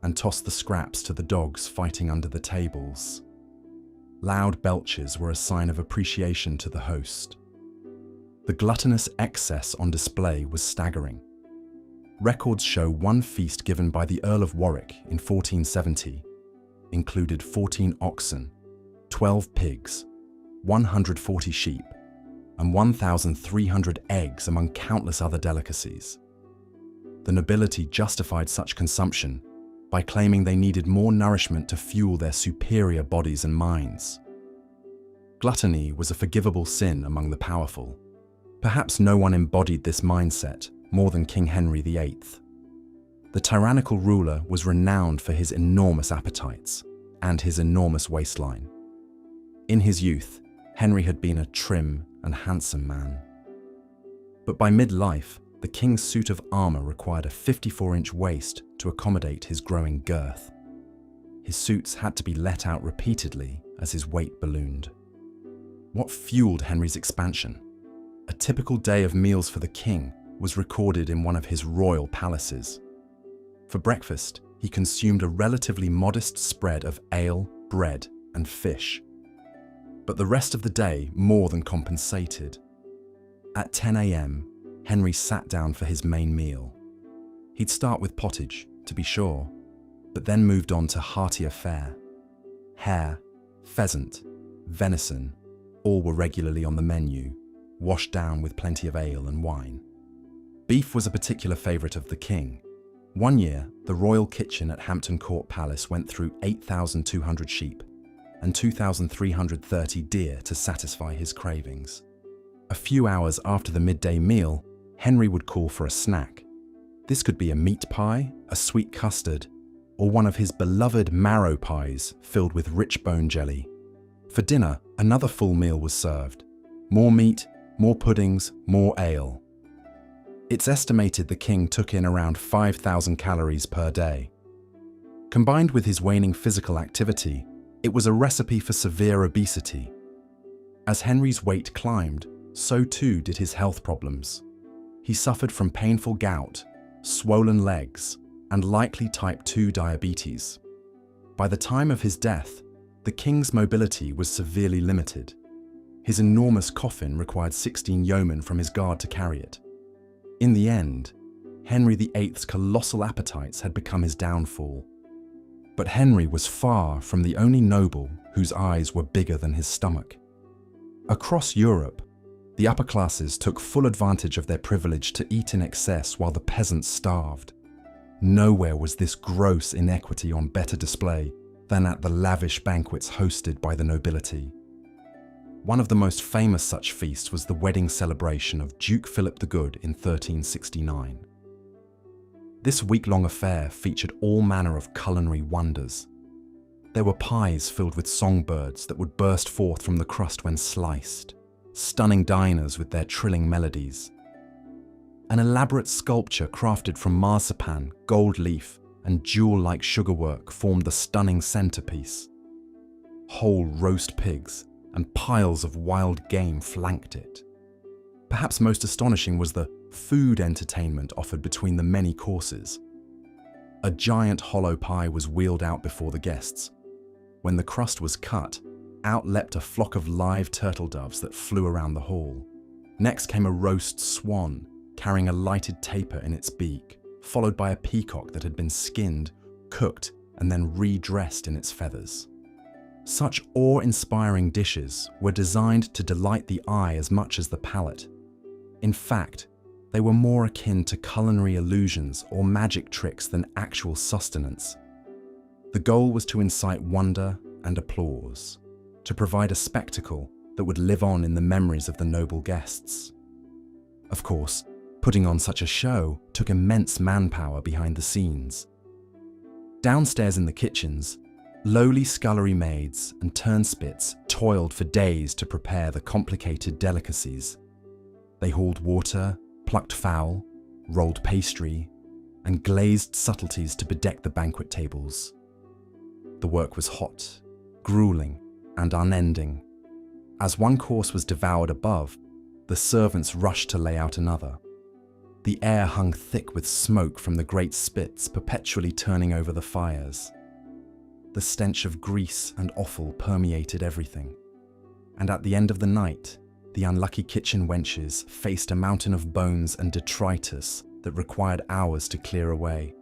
Speaker 1: and tossed the scraps to the dogs fighting under the tables. Loud belches were a sign of appreciation to the host. The gluttonous excess on display was staggering. Records show one feast given by the Earl of Warwick in 1470 included 14 oxen, 12 pigs, 140 sheep, and 1,300 eggs among countless other delicacies. The nobility justified such consumption by claiming they needed more nourishment to fuel their superior bodies and minds. Gluttony was a forgivable sin among the powerful. Perhaps no one embodied this mindset more than King Henry VIII. The tyrannical ruler was renowned for his enormous appetites and his enormous waistline. In his youth, Henry had been a trim and handsome man. But by mid-life, the king's suit of armour required a 54-inch waist to accommodate his growing girth. His suits had to be let out repeatedly as his weight ballooned. What fueled Henry's expansion? A typical day of meals for the king was recorded in one of his royal palaces. For breakfast, he consumed a relatively modest spread of ale, bread, and fish. But the rest of the day more than compensated. At 10 a.m., Henry sat down for his main meal. He'd start with pottage, to be sure, but then moved on to heartier fare. Hare, pheasant, venison, all were regularly on the menu, washed down with plenty of ale and wine. Beef was a particular favourite of the king. One year, the royal kitchen at Hampton Court Palace went through 8,200 sheep and 2,330 deer to satisfy his cravings. A few hours after the midday meal, Henry would call for a snack, This could be a meat pie, a sweet custard, or one of his beloved marrow pies filled with rich bone jelly. For dinner, another full meal was served. More meat, more puddings, more ale. It's estimated the king took in around 5,000 calories per day. Combined with his waning physical activity, it was a recipe for severe obesity. As Henry's weight climbed, so too did his health problems. He suffered from painful gout, swollen legs, and likely type 2 diabetes. By the time of his death, the king's mobility was severely limited. His enormous coffin required 16 yeomen from his guard to carry it. In the end, Henry VIII's colossal appetites had become his downfall. But Henry was far from the only noble whose eyes were bigger than his stomach. Across Europe, the upper classes took full advantage of their privilege to eat in excess while the peasants starved. Nowhere was this gross inequity on better display than at the lavish banquets hosted by the nobility. One of the most famous such feasts was the wedding celebration of Duke Philip the Good in 1369. This week-long affair featured all manner of culinary wonders. There were pies filled with songbirds that would burst forth from the crust when sliced, stunning diners with their trilling melodies. An elaborate sculpture crafted from marzipan, gold leaf, and jewel-like sugarwork formed the stunning centerpiece. Whole roast pigs and piles of wild game flanked it. Perhaps most astonishing was the food entertainment offered between the many courses. A giant hollow pie was wheeled out before the guests. When the crust was cut, out leapt a flock of live turtle doves that flew around the hall. Next came a roast swan, carrying a lighted taper in its beak, followed by a peacock that had been skinned, cooked, and then redressed in its feathers. Such awe-inspiring dishes were designed to delight the eye as much as the palate. In fact, they were more akin to culinary illusions or magic tricks than actual sustenance. The goal was to incite wonder and applause, to provide a spectacle that would live on in the memories of the noble guests. Of course, putting on such a show took immense manpower behind the scenes. Downstairs in the kitchens, lowly scullery maids and turnspits toiled for days to prepare the complicated delicacies. They hauled water, plucked fowl, rolled pastry, and glazed subtleties to bedeck the banquet tables. The work was hot, grueling, and unending. As one course was devoured above, the servants rushed to lay out another. The air hung thick with smoke from the great spits perpetually turning over the fires. The stench of grease and offal permeated everything. And at the end of the night, the unlucky kitchen wenches faced a mountain of bones and detritus that required hours to clear away.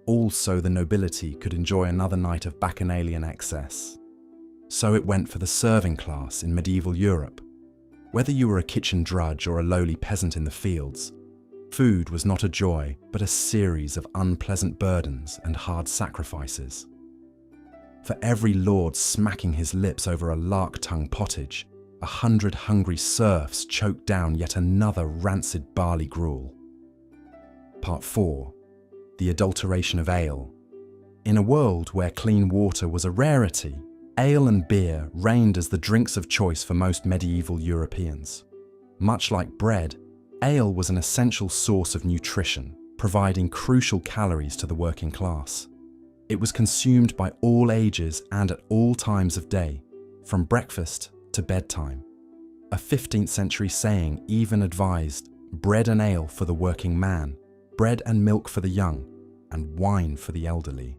Speaker 1: All so the nobility could enjoy another night of bacchanalian excess. So it went for the serving class in medieval Europe. Whether you were a kitchen drudge or a lowly peasant in the fields, food was not a joy, but a series of unpleasant burdens and hard sacrifices. For every lord smacking his lips over a lark-tongue pottage, 100 hungry serfs choked down yet another rancid barley gruel. Part 4. The adulteration of ale. In a world where clean water was a rarity, ale and beer reigned as the drinks of choice for most medieval Europeans. Much like bread, ale was an essential source of nutrition, providing crucial calories to the working class. It was consumed by all ages and at all times of day, from breakfast to bedtime. A 15th century saying even advised bread and ale for the working man, bread and milk for the young, and wine for the elderly.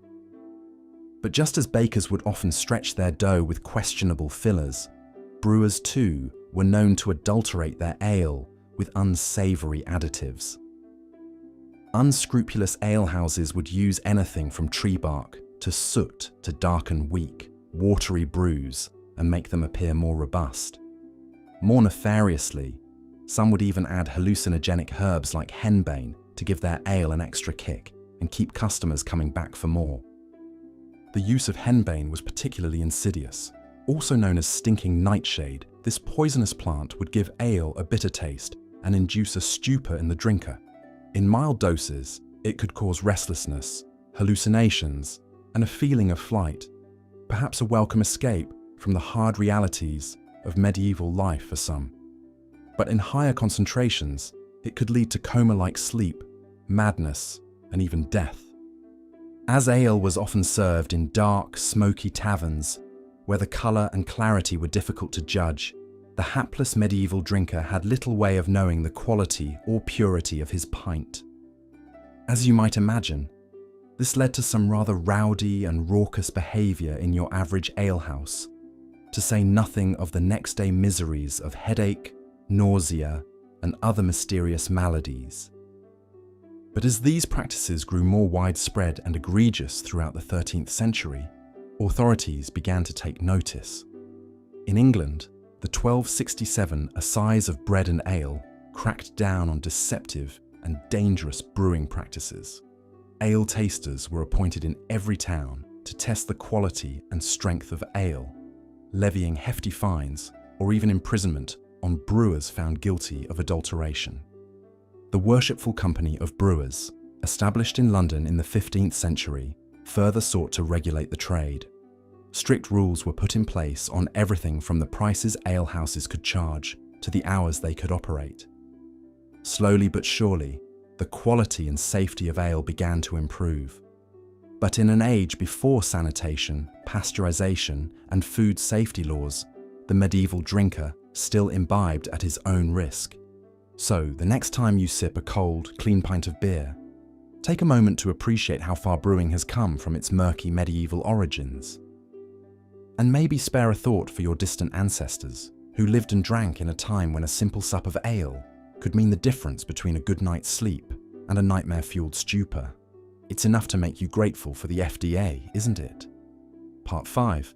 Speaker 1: But just as bakers would often stretch their dough with questionable fillers, brewers too were known to adulterate their ale with unsavory additives. Unscrupulous alehouses would use anything from tree bark to soot to darken weak, watery brews and make them appear more robust. More nefariously, some would even add hallucinogenic herbs like henbane to give their ale an extra kick and keep customers coming back for more. The use of henbane was particularly insidious. Also known as stinking nightshade, this poisonous plant would give ale a bitter taste and induce a stupor in the drinker. In mild doses, It could cause restlessness, hallucinations, and a feeling of flight, perhaps a welcome escape from the hard realities of medieval life for some. But in higher concentrations, it could lead to coma-like sleep, madness, and even death. As ale was often served in dark, smoky taverns, where the colour and clarity were difficult to judge, the hapless medieval drinker had little way of knowing the quality or purity of his pint. As you might imagine, this led to some rather rowdy and raucous behaviour in your average alehouse, to say nothing of the next day miseries of headache, nausea, and other mysterious maladies. But as these practices grew more widespread and egregious throughout the 13th century, authorities began to take notice. In England, the 1267 Assize of Bread and Ale cracked down on deceptive and dangerous brewing practices. Ale tasters were appointed in every town to test the quality and strength of ale, levying hefty fines or even imprisonment on brewers found guilty of adulteration. The Worshipful Company of Brewers, established in London in the 15th century, further sought to regulate the trade. Strict rules were put in place on everything from the prices alehouses could charge to the hours they could operate. Slowly but surely, the quality and safety of ale began to improve. But in an age before sanitation, pasteurization, and food safety laws, the medieval drinker still imbibed at his own risk. So, the next time you sip a cold, clean pint of beer, take a moment to appreciate how far brewing has come from its murky medieval origins. And maybe spare a thought for your distant ancestors, who lived and drank in a time when a simple sup of ale could mean the difference between a good night's sleep and a nightmare-fueled stupor. It's enough to make you grateful for the FDA, isn't it? Part 5.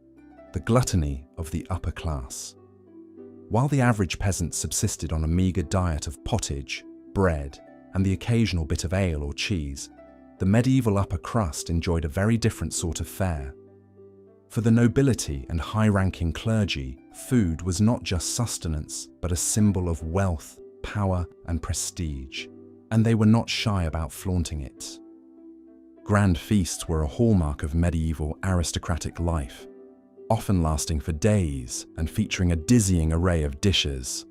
Speaker 1: The gluttony of the upper class. While the average peasant subsisted on a meagre diet of pottage, bread, and the occasional bit of ale or cheese, the medieval upper crust enjoyed a very different sort of fare. For the nobility and high-ranking clergy, food was not just sustenance, but a symbol of wealth, power, and prestige, and they were not shy about flaunting it. Grand feasts were a hallmark of medieval aristocratic life, often lasting for days and featuring a dizzying array of dishes.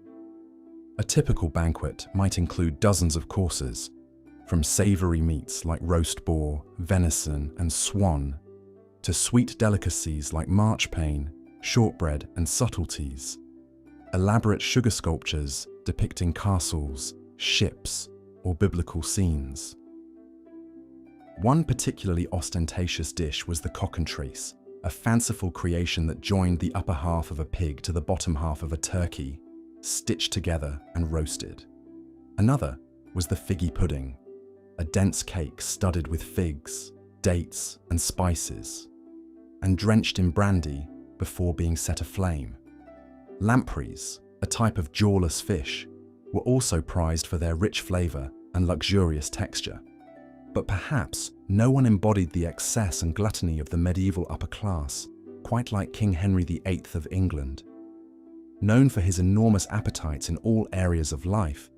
Speaker 1: A typical banquet might include dozens of courses, from savoury meats like roast boar, venison, and swan, to sweet delicacies like marchpane, shortbread, and subtleties, elaborate sugar sculptures depicting castles, ships, or biblical scenes. One particularly ostentatious dish was the cockentrace, a fanciful creation that joined the upper half of a pig to the bottom half of a turkey, stitched together and roasted. Another was the figgy pudding, a dense cake studded with figs, dates, and spices, and drenched in brandy before being set aflame. Lampreys, a type of jawless fish, were also prized for their rich flavour and luxurious texture. But perhaps no one embodied the excess and gluttony of the medieval upper class, quite like King Henry VIII of England. Known for his enormous appetites in all areas of life,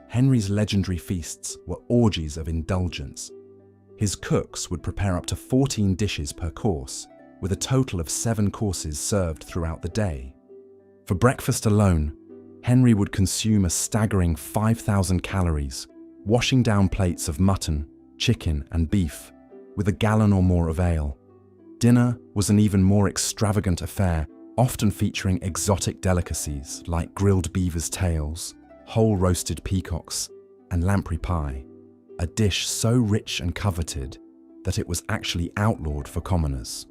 Speaker 1: Henry's legendary feasts were orgies of indulgence. His cooks would prepare up to 14 dishes per course, with a total of 7 courses served throughout the day. For breakfast alone, Henry would consume a staggering 5,000 calories, washing down plates of mutton, chicken, and beef, with a gallon or more of ale. Dinner was an even more extravagant affair, often featuring exotic delicacies like grilled beaver's tails, whole roasted peacocks, and lamprey pie, a dish so rich and coveted that it was actually outlawed for commoners.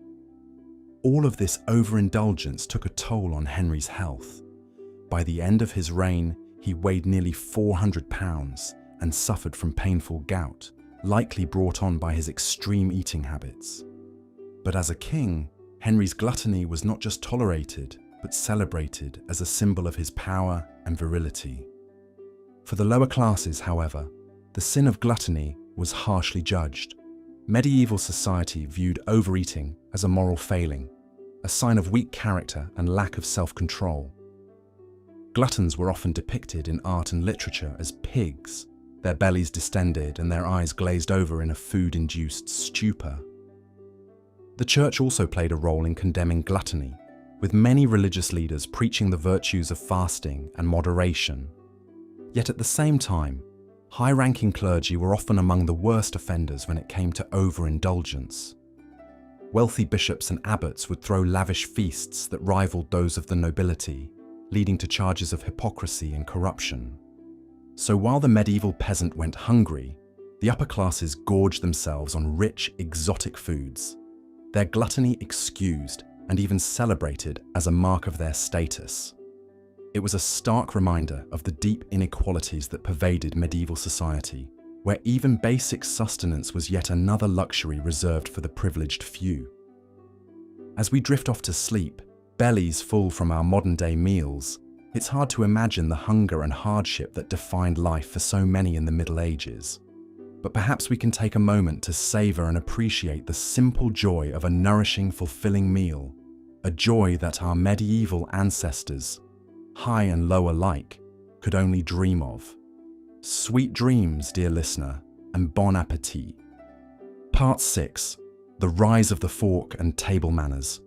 Speaker 1: All of this overindulgence took a toll on Henry's health. By the end of his reign, he weighed nearly 400 pounds and suffered from painful gout, likely brought on by his extreme eating habits. But as a king, Henry's gluttony was not just tolerated, but celebrated as a symbol of his power and virility. For the lower classes, however, the sin of gluttony was harshly judged. Medieval society viewed overeating as a moral failing, a sign of weak character and lack of self-control. Gluttons were often depicted in art and literature as pigs, their bellies distended and their eyes glazed over in a food-induced stupor. The church also played a role in condemning gluttony, with many religious leaders preaching the virtues of fasting and moderation. Yet at the same time, high-ranking clergy were often among the worst offenders when it came to overindulgence. Wealthy bishops and abbots would throw lavish feasts that rivaled those of the nobility, leading to charges of hypocrisy and corruption. So while the medieval peasant went hungry, the upper classes gorged themselves on rich, exotic foods, their gluttony excused and even celebrated as a mark of their status. It was a stark reminder of the deep inequalities that pervaded medieval society, where even basic sustenance was yet another luxury reserved for the privileged few. As we drift off to sleep, bellies full from our modern-day meals, it's hard to imagine the hunger and hardship that defined life for so many in the Middle Ages. But perhaps we can take a moment to savor and appreciate the simple joy of a nourishing, fulfilling meal, a joy that our medieval ancestors, high and low alike, could only dream of. Sweet dreams, dear listener, and bon appetit. Part 6. The Rise of the Fork and Table Manners.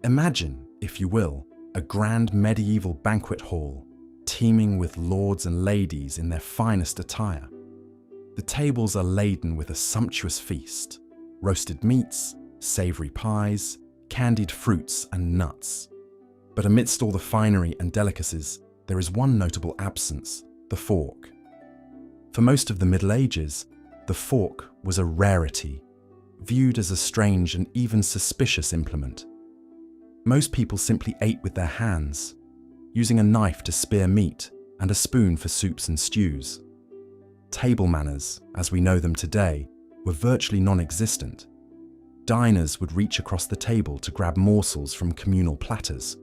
Speaker 1: Imagine, if you will, a grand medieval banquet hall, teeming with lords and ladies in their finest attire. The tables are laden with a sumptuous feast, roasted meats, savoury pies, candied fruits and nuts. But amidst all the finery and delicacies, there is one notable absence: the fork. For most of the Middle Ages, the fork was a rarity, viewed as a strange and even suspicious implement. Most people simply ate with their hands, using a knife to spear meat and a spoon for soups and stews. Table manners, as we know them today, were virtually non-existent. Diners would reach across the table to grab morsels from communal platters,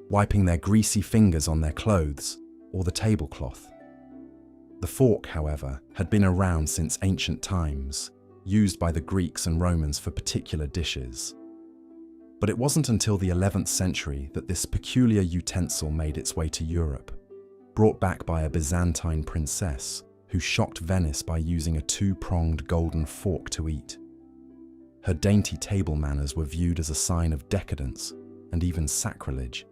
Speaker 1: wiping their greasy fingers on their clothes or the tablecloth. The fork, however, had been around since ancient times, used by the Greeks and Romans for particular dishes. But it wasn't until the 11th century that this peculiar utensil made its way to Europe, brought back by a Byzantine princess who shocked Venice by using a two-pronged golden fork to eat. Her dainty table manners were viewed as a sign of decadence and even sacrilege.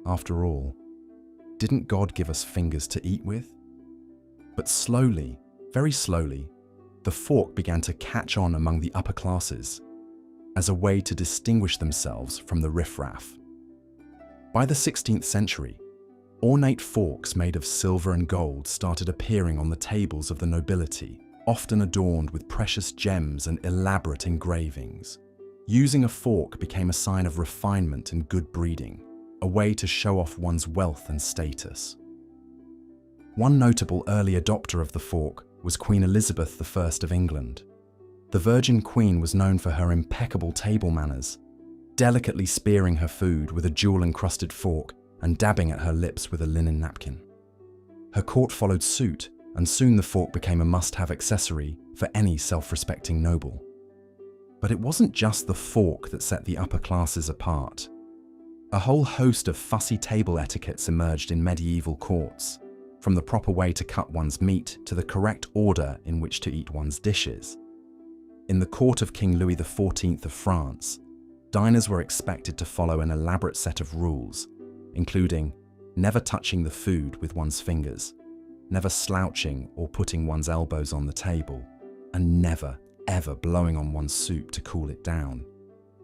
Speaker 1: After all, didn't God give us fingers to eat with? But slowly, very slowly, the fork began to catch on among the upper classes as a way to distinguish themselves from the riffraff. By the 16th century, ornate forks made of silver and gold started appearing on the tables of the nobility, often adorned with precious gems and elaborate engravings. Using a fork became a sign of refinement and good breeding, a way to show off one's wealth and status. One notable early adopter of the fork was Queen Elizabeth I of England. The Virgin Queen was known for her impeccable table manners, delicately spearing her food with a jewel-encrusted fork and dabbing at her lips with a linen napkin. Her court followed suit, and soon the fork became a must-have accessory for any self-respecting noble. But it wasn't just the fork that set the upper classes apart. A whole host of fussy table etiquettes emerged in medieval courts, from the proper way to cut one's meat to the correct order in which to eat one's dishes. In the court of King Louis XIV of France, diners were expected to follow an elaborate set of rules, including never touching the food with one's fingers, never slouching or putting one's elbows on the table, and never, ever blowing on one's soup to cool it down.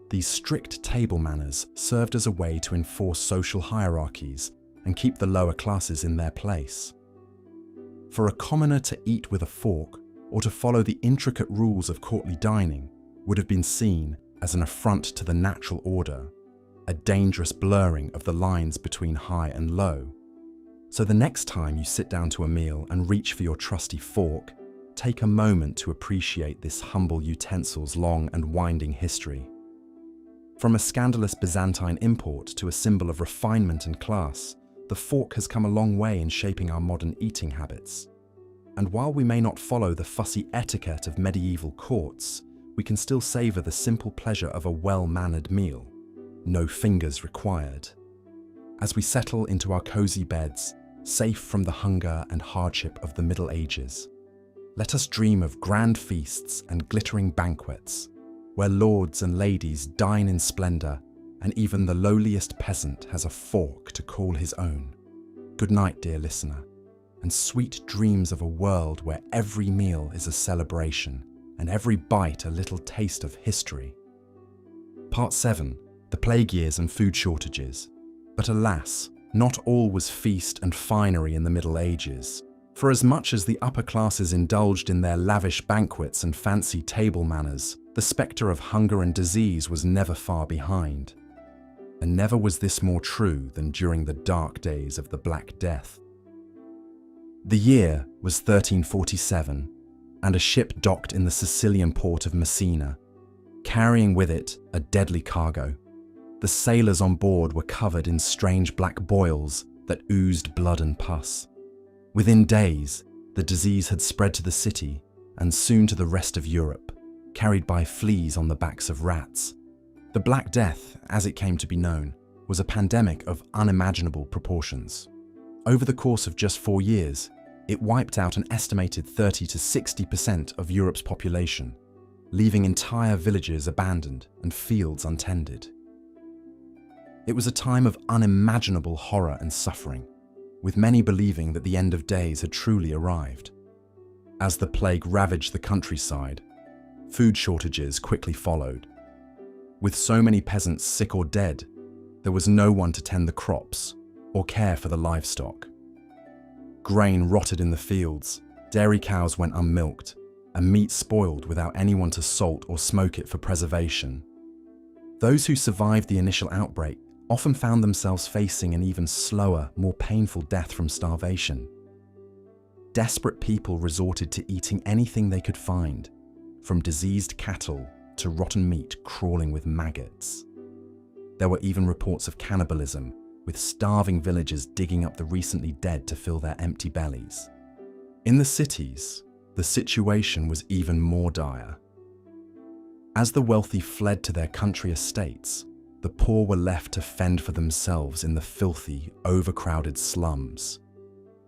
Speaker 1: These strict table manners served as a way to enforce social hierarchies and keep the lower classes in their place. For a commoner to eat with a fork or to follow the intricate rules of courtly dining would have been seen as an affront to the natural order, a dangerous blurring of the lines between high and low. So the next time you sit down to a meal and reach for your trusty fork, take a moment to appreciate this humble utensil's long and winding history. From a scandalous Byzantine import to a symbol of refinement and class, the fork has come a long way in shaping our modern eating habits. And while we may not follow the fussy etiquette of medieval courts, we can still savor the simple pleasure of a well-mannered meal. No fingers required. As we settle into our cozy beds, safe from the hunger and hardship of the Middle Ages, let us dream of grand feasts and glittering banquets, where lords and ladies dine in splendor, and even the lowliest peasant has a fork to call his own. Good night, dear listener, and sweet dreams of a world where every meal is a celebration and every bite a little taste of history. Part 7. The Plague Years and Food Shortages. But alas, not all was feast and finery in the Middle Ages. For as much as the upper classes indulged in their lavish banquets and fancy table manners, the spectre of hunger and disease was never far behind. And never was this more true than during the dark days of the Black Death. The year was 1347, and a ship docked in the Sicilian port of Messina, carrying with it a deadly cargo. The sailors on board were covered in strange black boils that oozed blood and pus. Within days, the disease had spread to the city and soon to the rest of Europe, carried by fleas on the backs of rats. The Black Death, as it came to be known, was a pandemic of unimaginable proportions. Over the course of just 4 years, it wiped out an estimated 30 to 60% of Europe's population, leaving entire villages abandoned and fields untended. It was a time of unimaginable horror and suffering, with many believing that the end of days had truly arrived. As the plague ravaged the countryside, food shortages quickly followed. With so many peasants sick or dead, there was no one to tend the crops or care for the livestock. Grain rotted in the fields, dairy cows went unmilked, and meat spoiled without anyone to salt or smoke it for preservation. Those who survived the initial outbreak often found themselves facing an even slower, more painful death from starvation. Desperate people resorted to eating anything they could find, from diseased cattle to rotten meat crawling with maggots. There were even reports of cannibalism, with starving villagers digging up the recently dead to fill their empty bellies. In the cities, the situation was even more dire. As the wealthy fled to their country estates, the poor were left to fend for themselves in the filthy, overcrowded slums.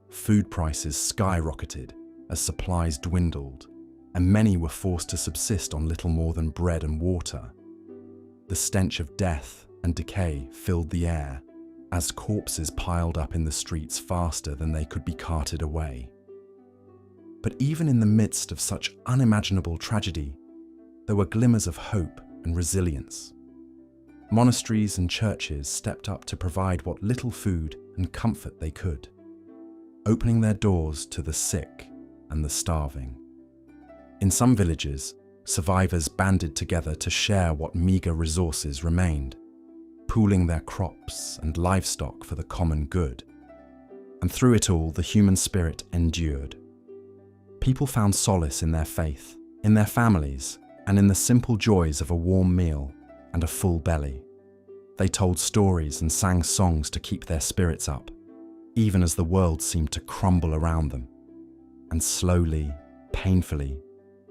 Speaker 1: Food prices skyrocketed as supplies dwindled, and many were forced to subsist on little more than bread and water. The stench of death and decay filled the air, as corpses piled up in the streets faster than they could be carted away. But even in the midst of such unimaginable tragedy, there were glimmers of hope and resilience. Monasteries and churches stepped up to provide what little food and comfort they could, opening their doors to the sick and the starving. In some villages, survivors banded together to share what meager resources remained, pooling their crops and livestock for the common good. And through it all, the human spirit endured. People found solace in their faith, in their families, and in the simple joys of a warm meal and a full belly. They told stories and sang songs to keep their spirits up, even as the world seemed to crumble around them. And slowly, painfully,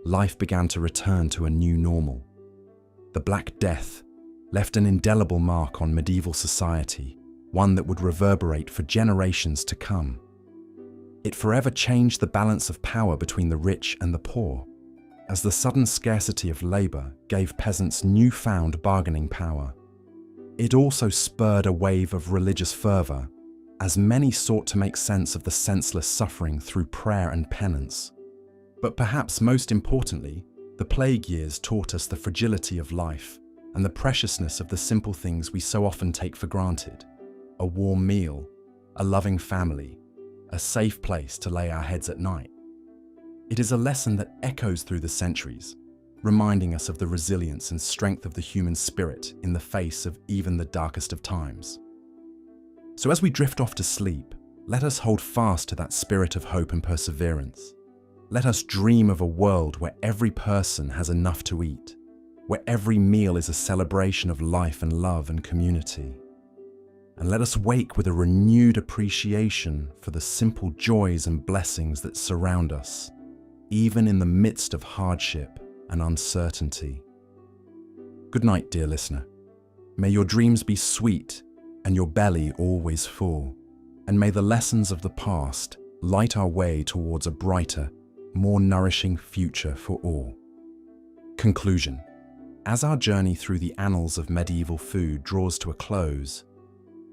Speaker 1: life began to return to a new normal. The Black Death left an indelible mark on medieval society, one that would reverberate for generations to come. It forever changed the balance of power between the rich and the poor, as the sudden scarcity of labor gave peasants newfound bargaining power. It also spurred a wave of religious fervor, as many sought to make sense of the senseless suffering through prayer and penance. But perhaps most importantly, the plague years taught us the fragility of life and the preciousness of the simple things we so often take for granted: a warm meal, a loving family, a safe place to lay our heads at night. It is a lesson that echoes through the centuries, reminding us of the resilience and strength of the human spirit in the face of even the darkest of times. So as we drift off to sleep, let us hold fast to that spirit of hope and perseverance. Let us dream of a world where every person has enough to eat, where every meal is a celebration of life and love and community. And let us wake with a renewed appreciation for the simple joys and blessings that surround us, even in the midst of hardship and uncertainty. Good night, dear listener. May your dreams be sweet and your belly always full, and may the lessons of the past light our way towards a brighter more nourishing future for all. Conclusion. As our journey through the annals of medieval food draws to a close,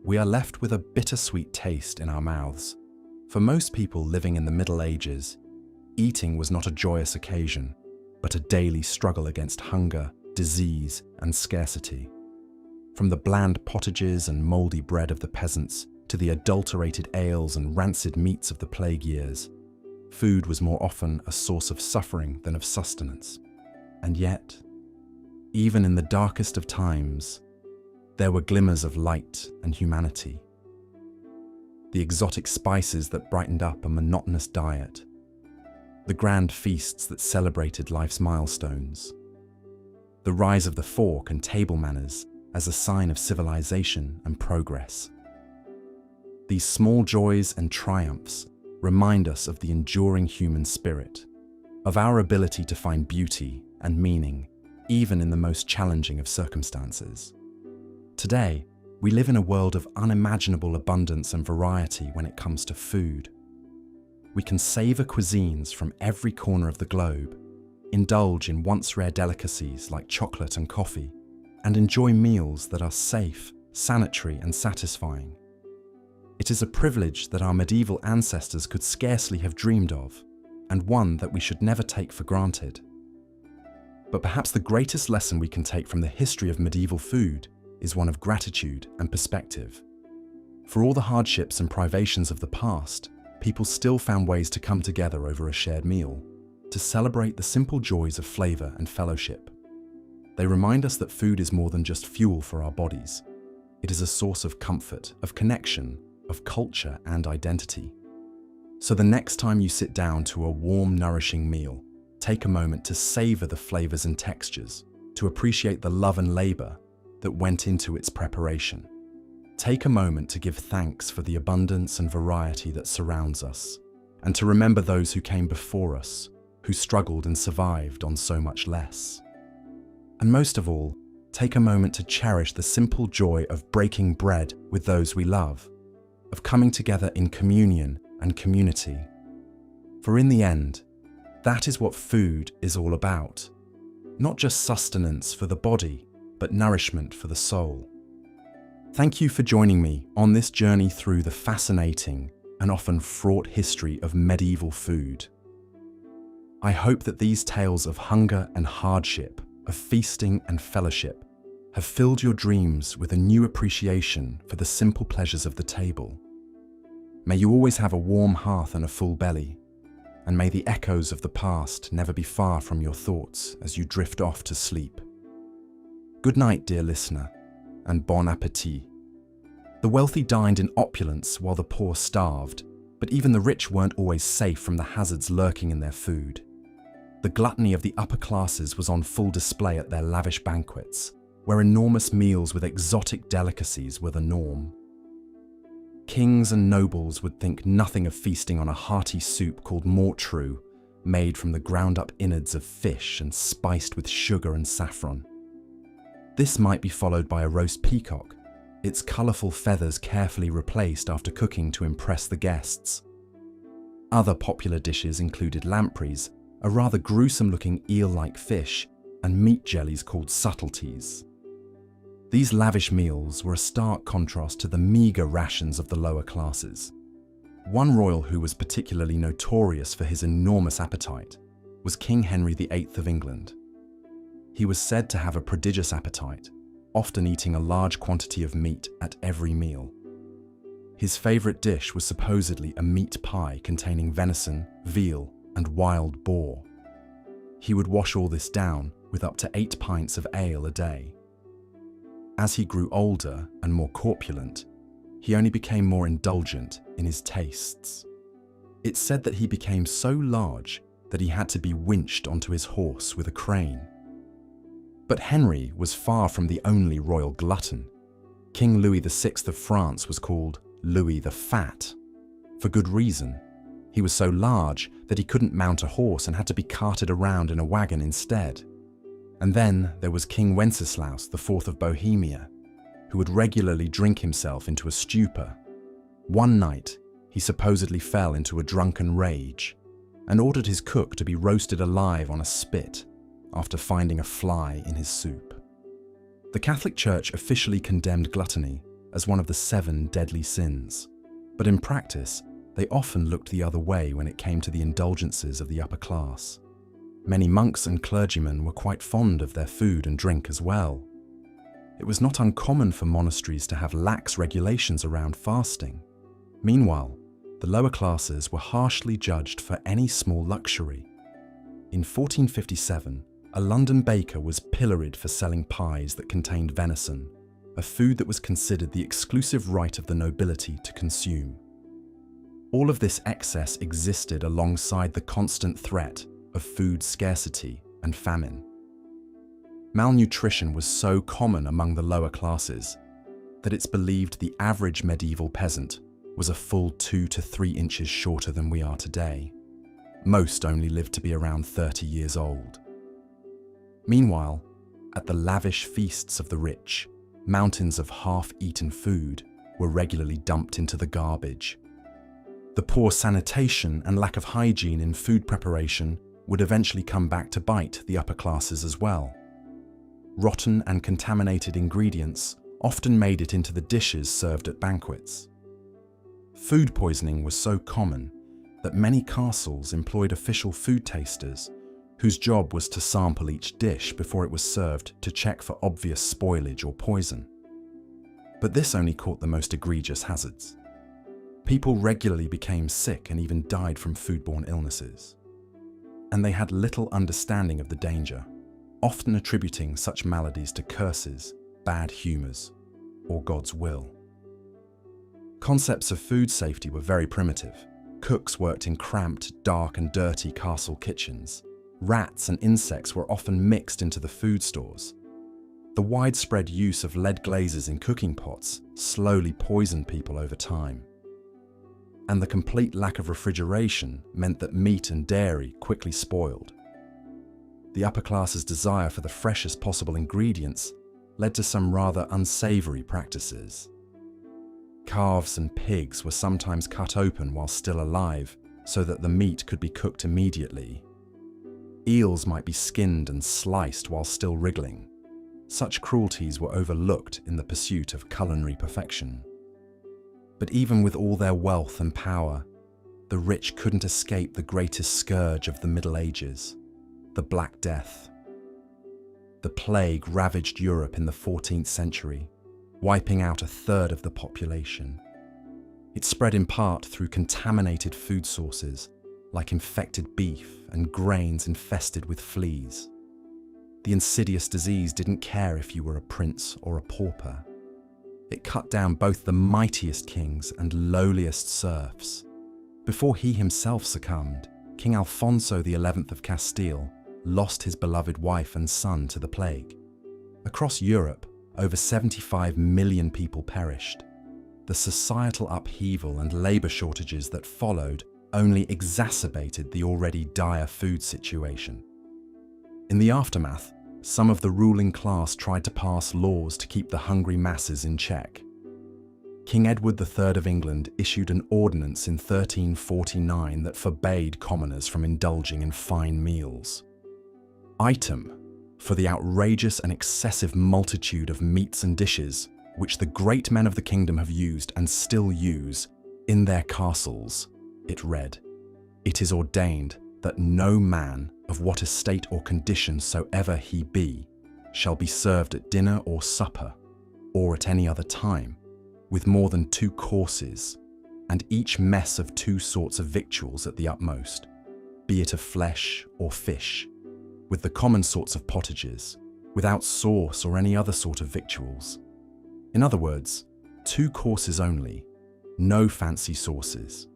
Speaker 1: we are left with a bittersweet taste in our mouths. For most people living in the Middle Ages, eating was not a joyous occasion, but a daily struggle against hunger, disease, and scarcity. From the bland pottages and mouldy bread of the peasants to the adulterated ales and rancid meats of the plague years, food was more often a source of suffering than of sustenance. And yet, even in the darkest of times, there were glimmers of light and humanity. The exotic spices that brightened up a monotonous diet, the grand feasts that celebrated life's milestones, the rise of the fork and table manners as a sign of civilization and progress. These small joys and triumphs remind us of the enduring human spirit, of our ability to find beauty and meaning even in the most challenging of circumstances. Today, we live in a world of unimaginable abundance and variety when it comes to food. We can savor cuisines from every corner of the globe, indulge in once rare delicacies like chocolate and coffee, and enjoy meals that are safe, sanitary, and satisfying. It is a privilege that our medieval ancestors could scarcely have dreamed of, and one that we should never take for granted. But perhaps the greatest lesson we can take from the history of medieval food is one of gratitude and perspective. For all the hardships and privations of the past, people still found ways to come together over a shared meal, to celebrate the simple joys of flavor and fellowship. They remind us that food is more than just fuel for our bodies. It is a source of comfort, of connection, of culture and identity. So the next time you sit down to a warm, nourishing meal, take a moment to savor the flavors and textures, to appreciate the love and labor that went into its preparation. Take a moment to give thanks for the abundance and variety that surrounds us, and to remember those who came before us, who struggled and survived on so much less. And most of all, take a moment to cherish the simple joy of breaking bread with those we love, of coming together in communion and community. For in the end, that is what food is all about. Not just sustenance for the body, but nourishment for the soul. Thank you for joining me on this journey through the fascinating and often fraught history of medieval food. I hope that these tales of hunger and hardship, of feasting and fellowship, have filled your dreams with a new appreciation for the simple pleasures of the table. May you always have a warm hearth and a full belly, and may the echoes of the past never be far from your thoughts as you drift off to sleep. Good night, dear listener, and bon appétit. The wealthy dined in opulence while the poor starved, but even the rich weren't always safe from the hazards lurking in their food. The gluttony of the upper classes was on full display at their lavish banquets, where enormous meals with exotic delicacies were the norm. Kings and nobles would think nothing of feasting on a hearty soup called mortrue, made from the ground-up innards of fish and spiced with sugar and saffron. This might be followed by a roast peacock, its colourful feathers carefully replaced after cooking to impress the guests. Other popular dishes included lampreys, a rather gruesome-looking eel-like fish, and meat jellies called subtleties. These lavish meals were a stark contrast to the meagre rations of the lower classes. One royal who was particularly notorious for his enormous appetite was King Henry VIII of England. He was said to have a prodigious appetite, often eating a large quantity of meat at every meal. His favourite dish was supposedly a meat pie containing venison, veal, and wild boar. He would wash all this down with up to 8 pints of ale a day. As he grew older and more corpulent, he only became more indulgent in his tastes. It's said that he became so large that he had to be winched onto his horse with a crane. But Henry was far from the only royal glutton. King Louis VI of France was called Louis the Fat. For good reason. He was so large that he couldn't mount a horse and had to be carted around in a wagon instead. And then there was King Wenceslaus IV of Bohemia, who would regularly drink himself into a stupor. One night, he supposedly fell into a drunken rage. and ordered his cook to be roasted alive on a spit after finding a fly in his soup. The Catholic Church officially condemned gluttony as one of the 7 deadly sins, but in practice, they often looked the other way when it came to the indulgences of the upper class. Many monks and clergymen were quite fond of their food and drink as well. It was not uncommon for monasteries to have lax regulations around fasting. Meanwhile, the lower classes were harshly judged for any small luxury. In 1457, a London baker was pilloried for selling pies that contained venison, a food that was considered the exclusive right of the nobility to consume. All of this excess existed alongside the constant threat of food scarcity and famine. Malnutrition was so common among the lower classes that it's believed the average medieval peasant was a full 2 to 3 inches shorter than we are today. Most only lived to be around 30 years old. Meanwhile, at the lavish feasts of the rich, mountains of half-eaten food were regularly dumped into the garbage. The poor sanitation and lack of hygiene in food preparation would eventually come back to bite the upper classes as well. Rotten and contaminated ingredients often made it into the dishes served at banquets. Food poisoning was so common that many castles employed official food tasters whose job was to sample each dish before it was served to check for obvious spoilage or poison. But this only caught the most egregious hazards. People regularly became sick and even died from foodborne illnesses. And they had little understanding of the danger, often attributing such maladies to curses, bad humours, or God's will. Concepts of food safety were very primitive. Cooks worked in cramped, dark and dirty castle kitchens. Rats and insects were often mixed into the food stores. The widespread use of lead glazes in cooking pots slowly poisoned people over time. And the complete lack of refrigeration meant that meat and dairy quickly spoiled. The upper class's desire for the freshest possible ingredients led to some rather unsavoury practices. Calves and pigs were sometimes cut open while still alive so that the meat could be cooked immediately. Eels might be skinned and sliced while still wriggling. Such cruelties were overlooked in the pursuit of culinary perfection. But even with all their wealth and power, the rich couldn't escape the greatest scourge of the Middle Ages, the Black Death. The plague ravaged Europe in the 14th century, wiping out 1/3 of the population. It spread in part through contaminated food sources, like infected beef and grains infested with fleas. The insidious disease didn't care if you were a prince or a pauper. It cut down both the mightiest kings and lowliest serfs. Before he himself succumbed, King Alfonso XI of Castile lost his beloved wife and son to the plague. Across Europe, over 75 million people perished. The societal upheaval and labour shortages that followed only exacerbated the already dire food situation. In the aftermath, some of the ruling class tried to pass laws to keep the hungry masses in check. King Edward III of England issued an ordinance in 1349 that forbade commoners from indulging in fine meals. Item, for the outrageous and excessive multitude of meats and dishes which the great men of the kingdom have used and still use in their castles, it read, "It is ordained that no man, of what estate or condition soever he be, shall be served at dinner or supper, or at any other time, with more than 2 courses, and each mess of 2 sorts of victuals at the utmost, be it of flesh or fish, with the common sorts of pottages, without sauce or any other sort of victuals. In other words, 2 courses only, no fancy sauces,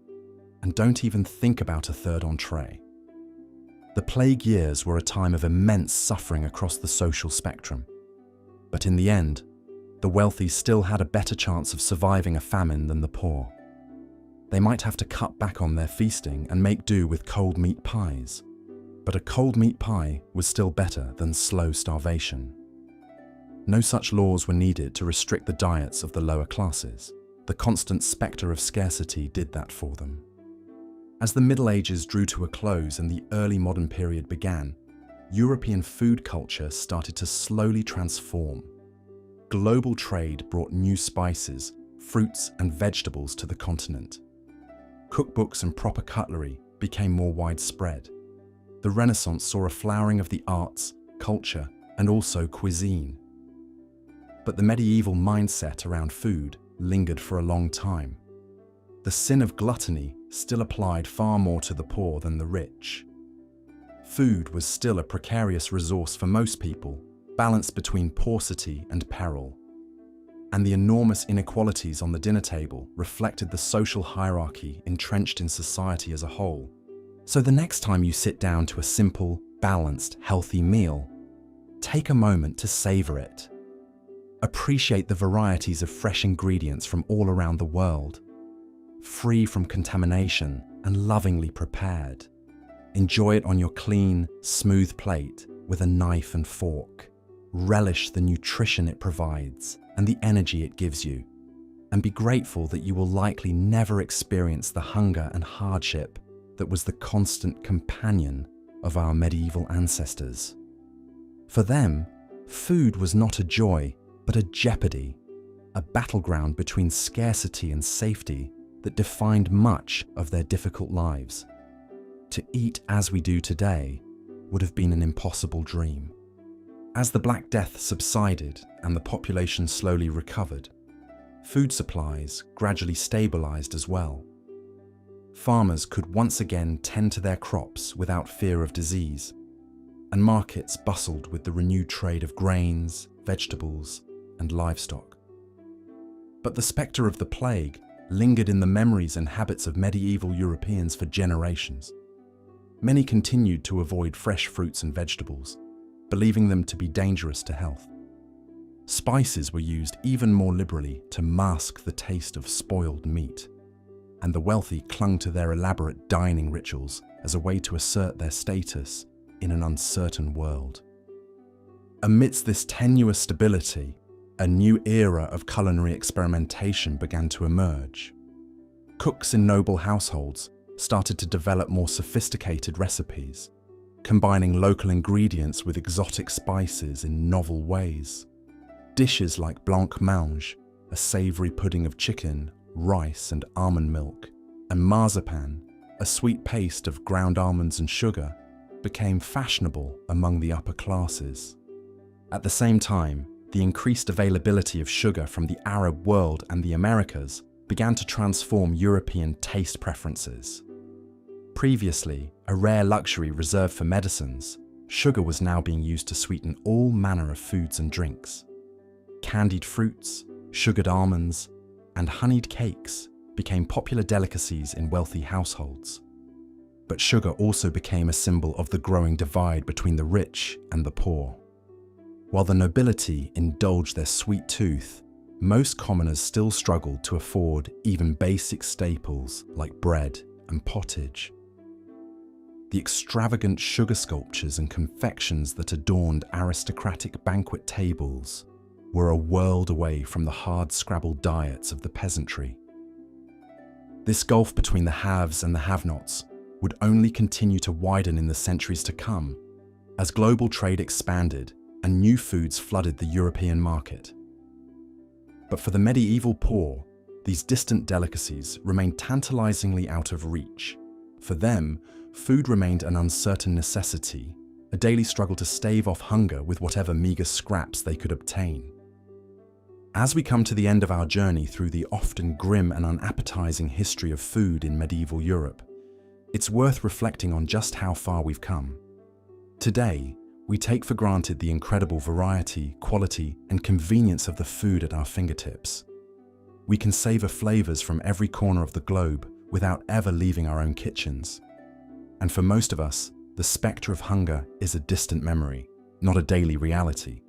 Speaker 1: and don't even think about a 3rd entree." The plague years were a time of immense suffering across the social spectrum. But in the end, the wealthy still had a better chance of surviving a famine than the poor. They might have to cut back on their feasting and make do with cold meat pies, but a cold meat pie was still better than slow starvation. No such laws were needed to restrict the diets of the lower classes. The constant spectre of scarcity did that for them. As the Middle Ages drew to a close and the early modern period began, European food culture started to slowly transform. Global trade brought new spices, fruits, and vegetables to the continent. Cookbooks and proper cutlery became more widespread. The Renaissance saw a flowering of the arts, culture, and also cuisine. But the medieval mindset around food lingered for a long time. The sin of gluttony still applied far more to the poor than the rich. Food was still a precarious resource for most people, balanced between paucity and peril. And the enormous inequalities on the dinner table reflected the social hierarchy entrenched in society as a whole. So the next time you sit down to a simple, balanced, healthy meal, take a moment to savor it. Appreciate the varieties of fresh ingredients from all around the world, free from contamination and lovingly prepared. Enjoy it on your clean, smooth plate with a knife and fork. Relish the nutrition it provides and the energy it gives you, and be grateful that you will likely never experience the hunger and hardship that was the constant companion of our medieval ancestors. For them, food was not a joy, but a jeopardy, a battleground between scarcity and safety that defined much of their difficult lives. To eat as we do today would have been an impossible dream. As the Black Death subsided and the population slowly recovered, food supplies gradually stabilized as well. Farmers could once again tend to their crops without fear of disease, and markets bustled with the renewed trade of grains, vegetables, and livestock. But the spectre of the plague lingered in the memories and habits of medieval Europeans for generations. Many continued to avoid fresh fruits and vegetables, believing them to be dangerous to health. Spices were used even more liberally to mask the taste of spoiled meat, and the wealthy clung to their elaborate dining rituals as a way to assert their status in an uncertain world. Amidst this tenuous stability, a new era of culinary experimentation began to emerge. Cooks in noble households started to develop more sophisticated recipes, combining local ingredients with exotic spices in novel ways. Dishes like blancmange, a savory pudding of chicken, rice and almond milk, and marzipan, a sweet paste of ground almonds and sugar, became fashionable among the upper classes. At the same time, the increased availability of sugar from the Arab world and the Americas began to transform European taste preferences. Previously, a rare luxury reserved for medicines, sugar was now being used to sweeten all manner of foods and drinks. Candied fruits, sugared almonds, and honeyed cakes became popular delicacies in wealthy households. But sugar also became a symbol of the growing divide between the rich and the poor. While the nobility indulged their sweet tooth, most commoners still struggled to afford even basic staples like bread and pottage. The extravagant sugar sculptures and confections that adorned aristocratic banquet tables were a world away from the hard-scrabble diets of the peasantry. This gulf between the haves and the have-nots would only continue to widen in the centuries to come as global trade expanded and new foods flooded the European market. But for the medieval poor, these distant delicacies remained tantalizingly out of reach. For them, food remained an uncertain necessity, a daily struggle to stave off hunger with whatever meager scraps they could obtain. As we come to the end of our journey through the often grim and unappetizing history of food in medieval Europe, it's worth reflecting on just how far we've come. Today, we take for granted the incredible variety, quality, and convenience of the food at our fingertips. We can savor flavors from every corner of the globe without ever leaving our own kitchens. And for most of us, the spectre of hunger is a distant memory, not a daily reality.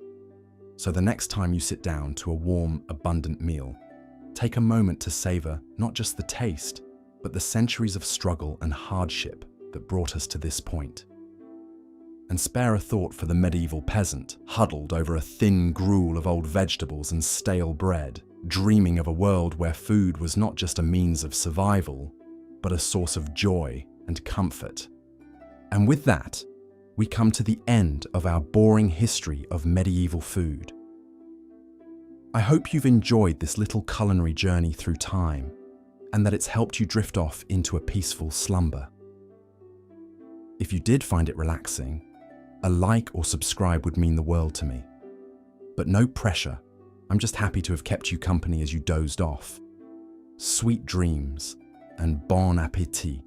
Speaker 1: So the next time you sit down to a warm, abundant meal, take a moment to savor not just the taste, but the centuries of struggle and hardship that brought us to this point. And spare a thought for the medieval peasant, huddled over a thin gruel of old vegetables and stale bread, dreaming of a world where food was not just a means of survival, but a source of joy and comfort. And with that, we come to the end of our boring history of medieval food. I hope you've enjoyed this little culinary journey through time, and that it's helped you drift off into a peaceful slumber. If you did find it relaxing, a like or subscribe would mean the world to me. But no pressure, I'm just happy to have kept you company as you dozed off. Sweet dreams and bon appétit.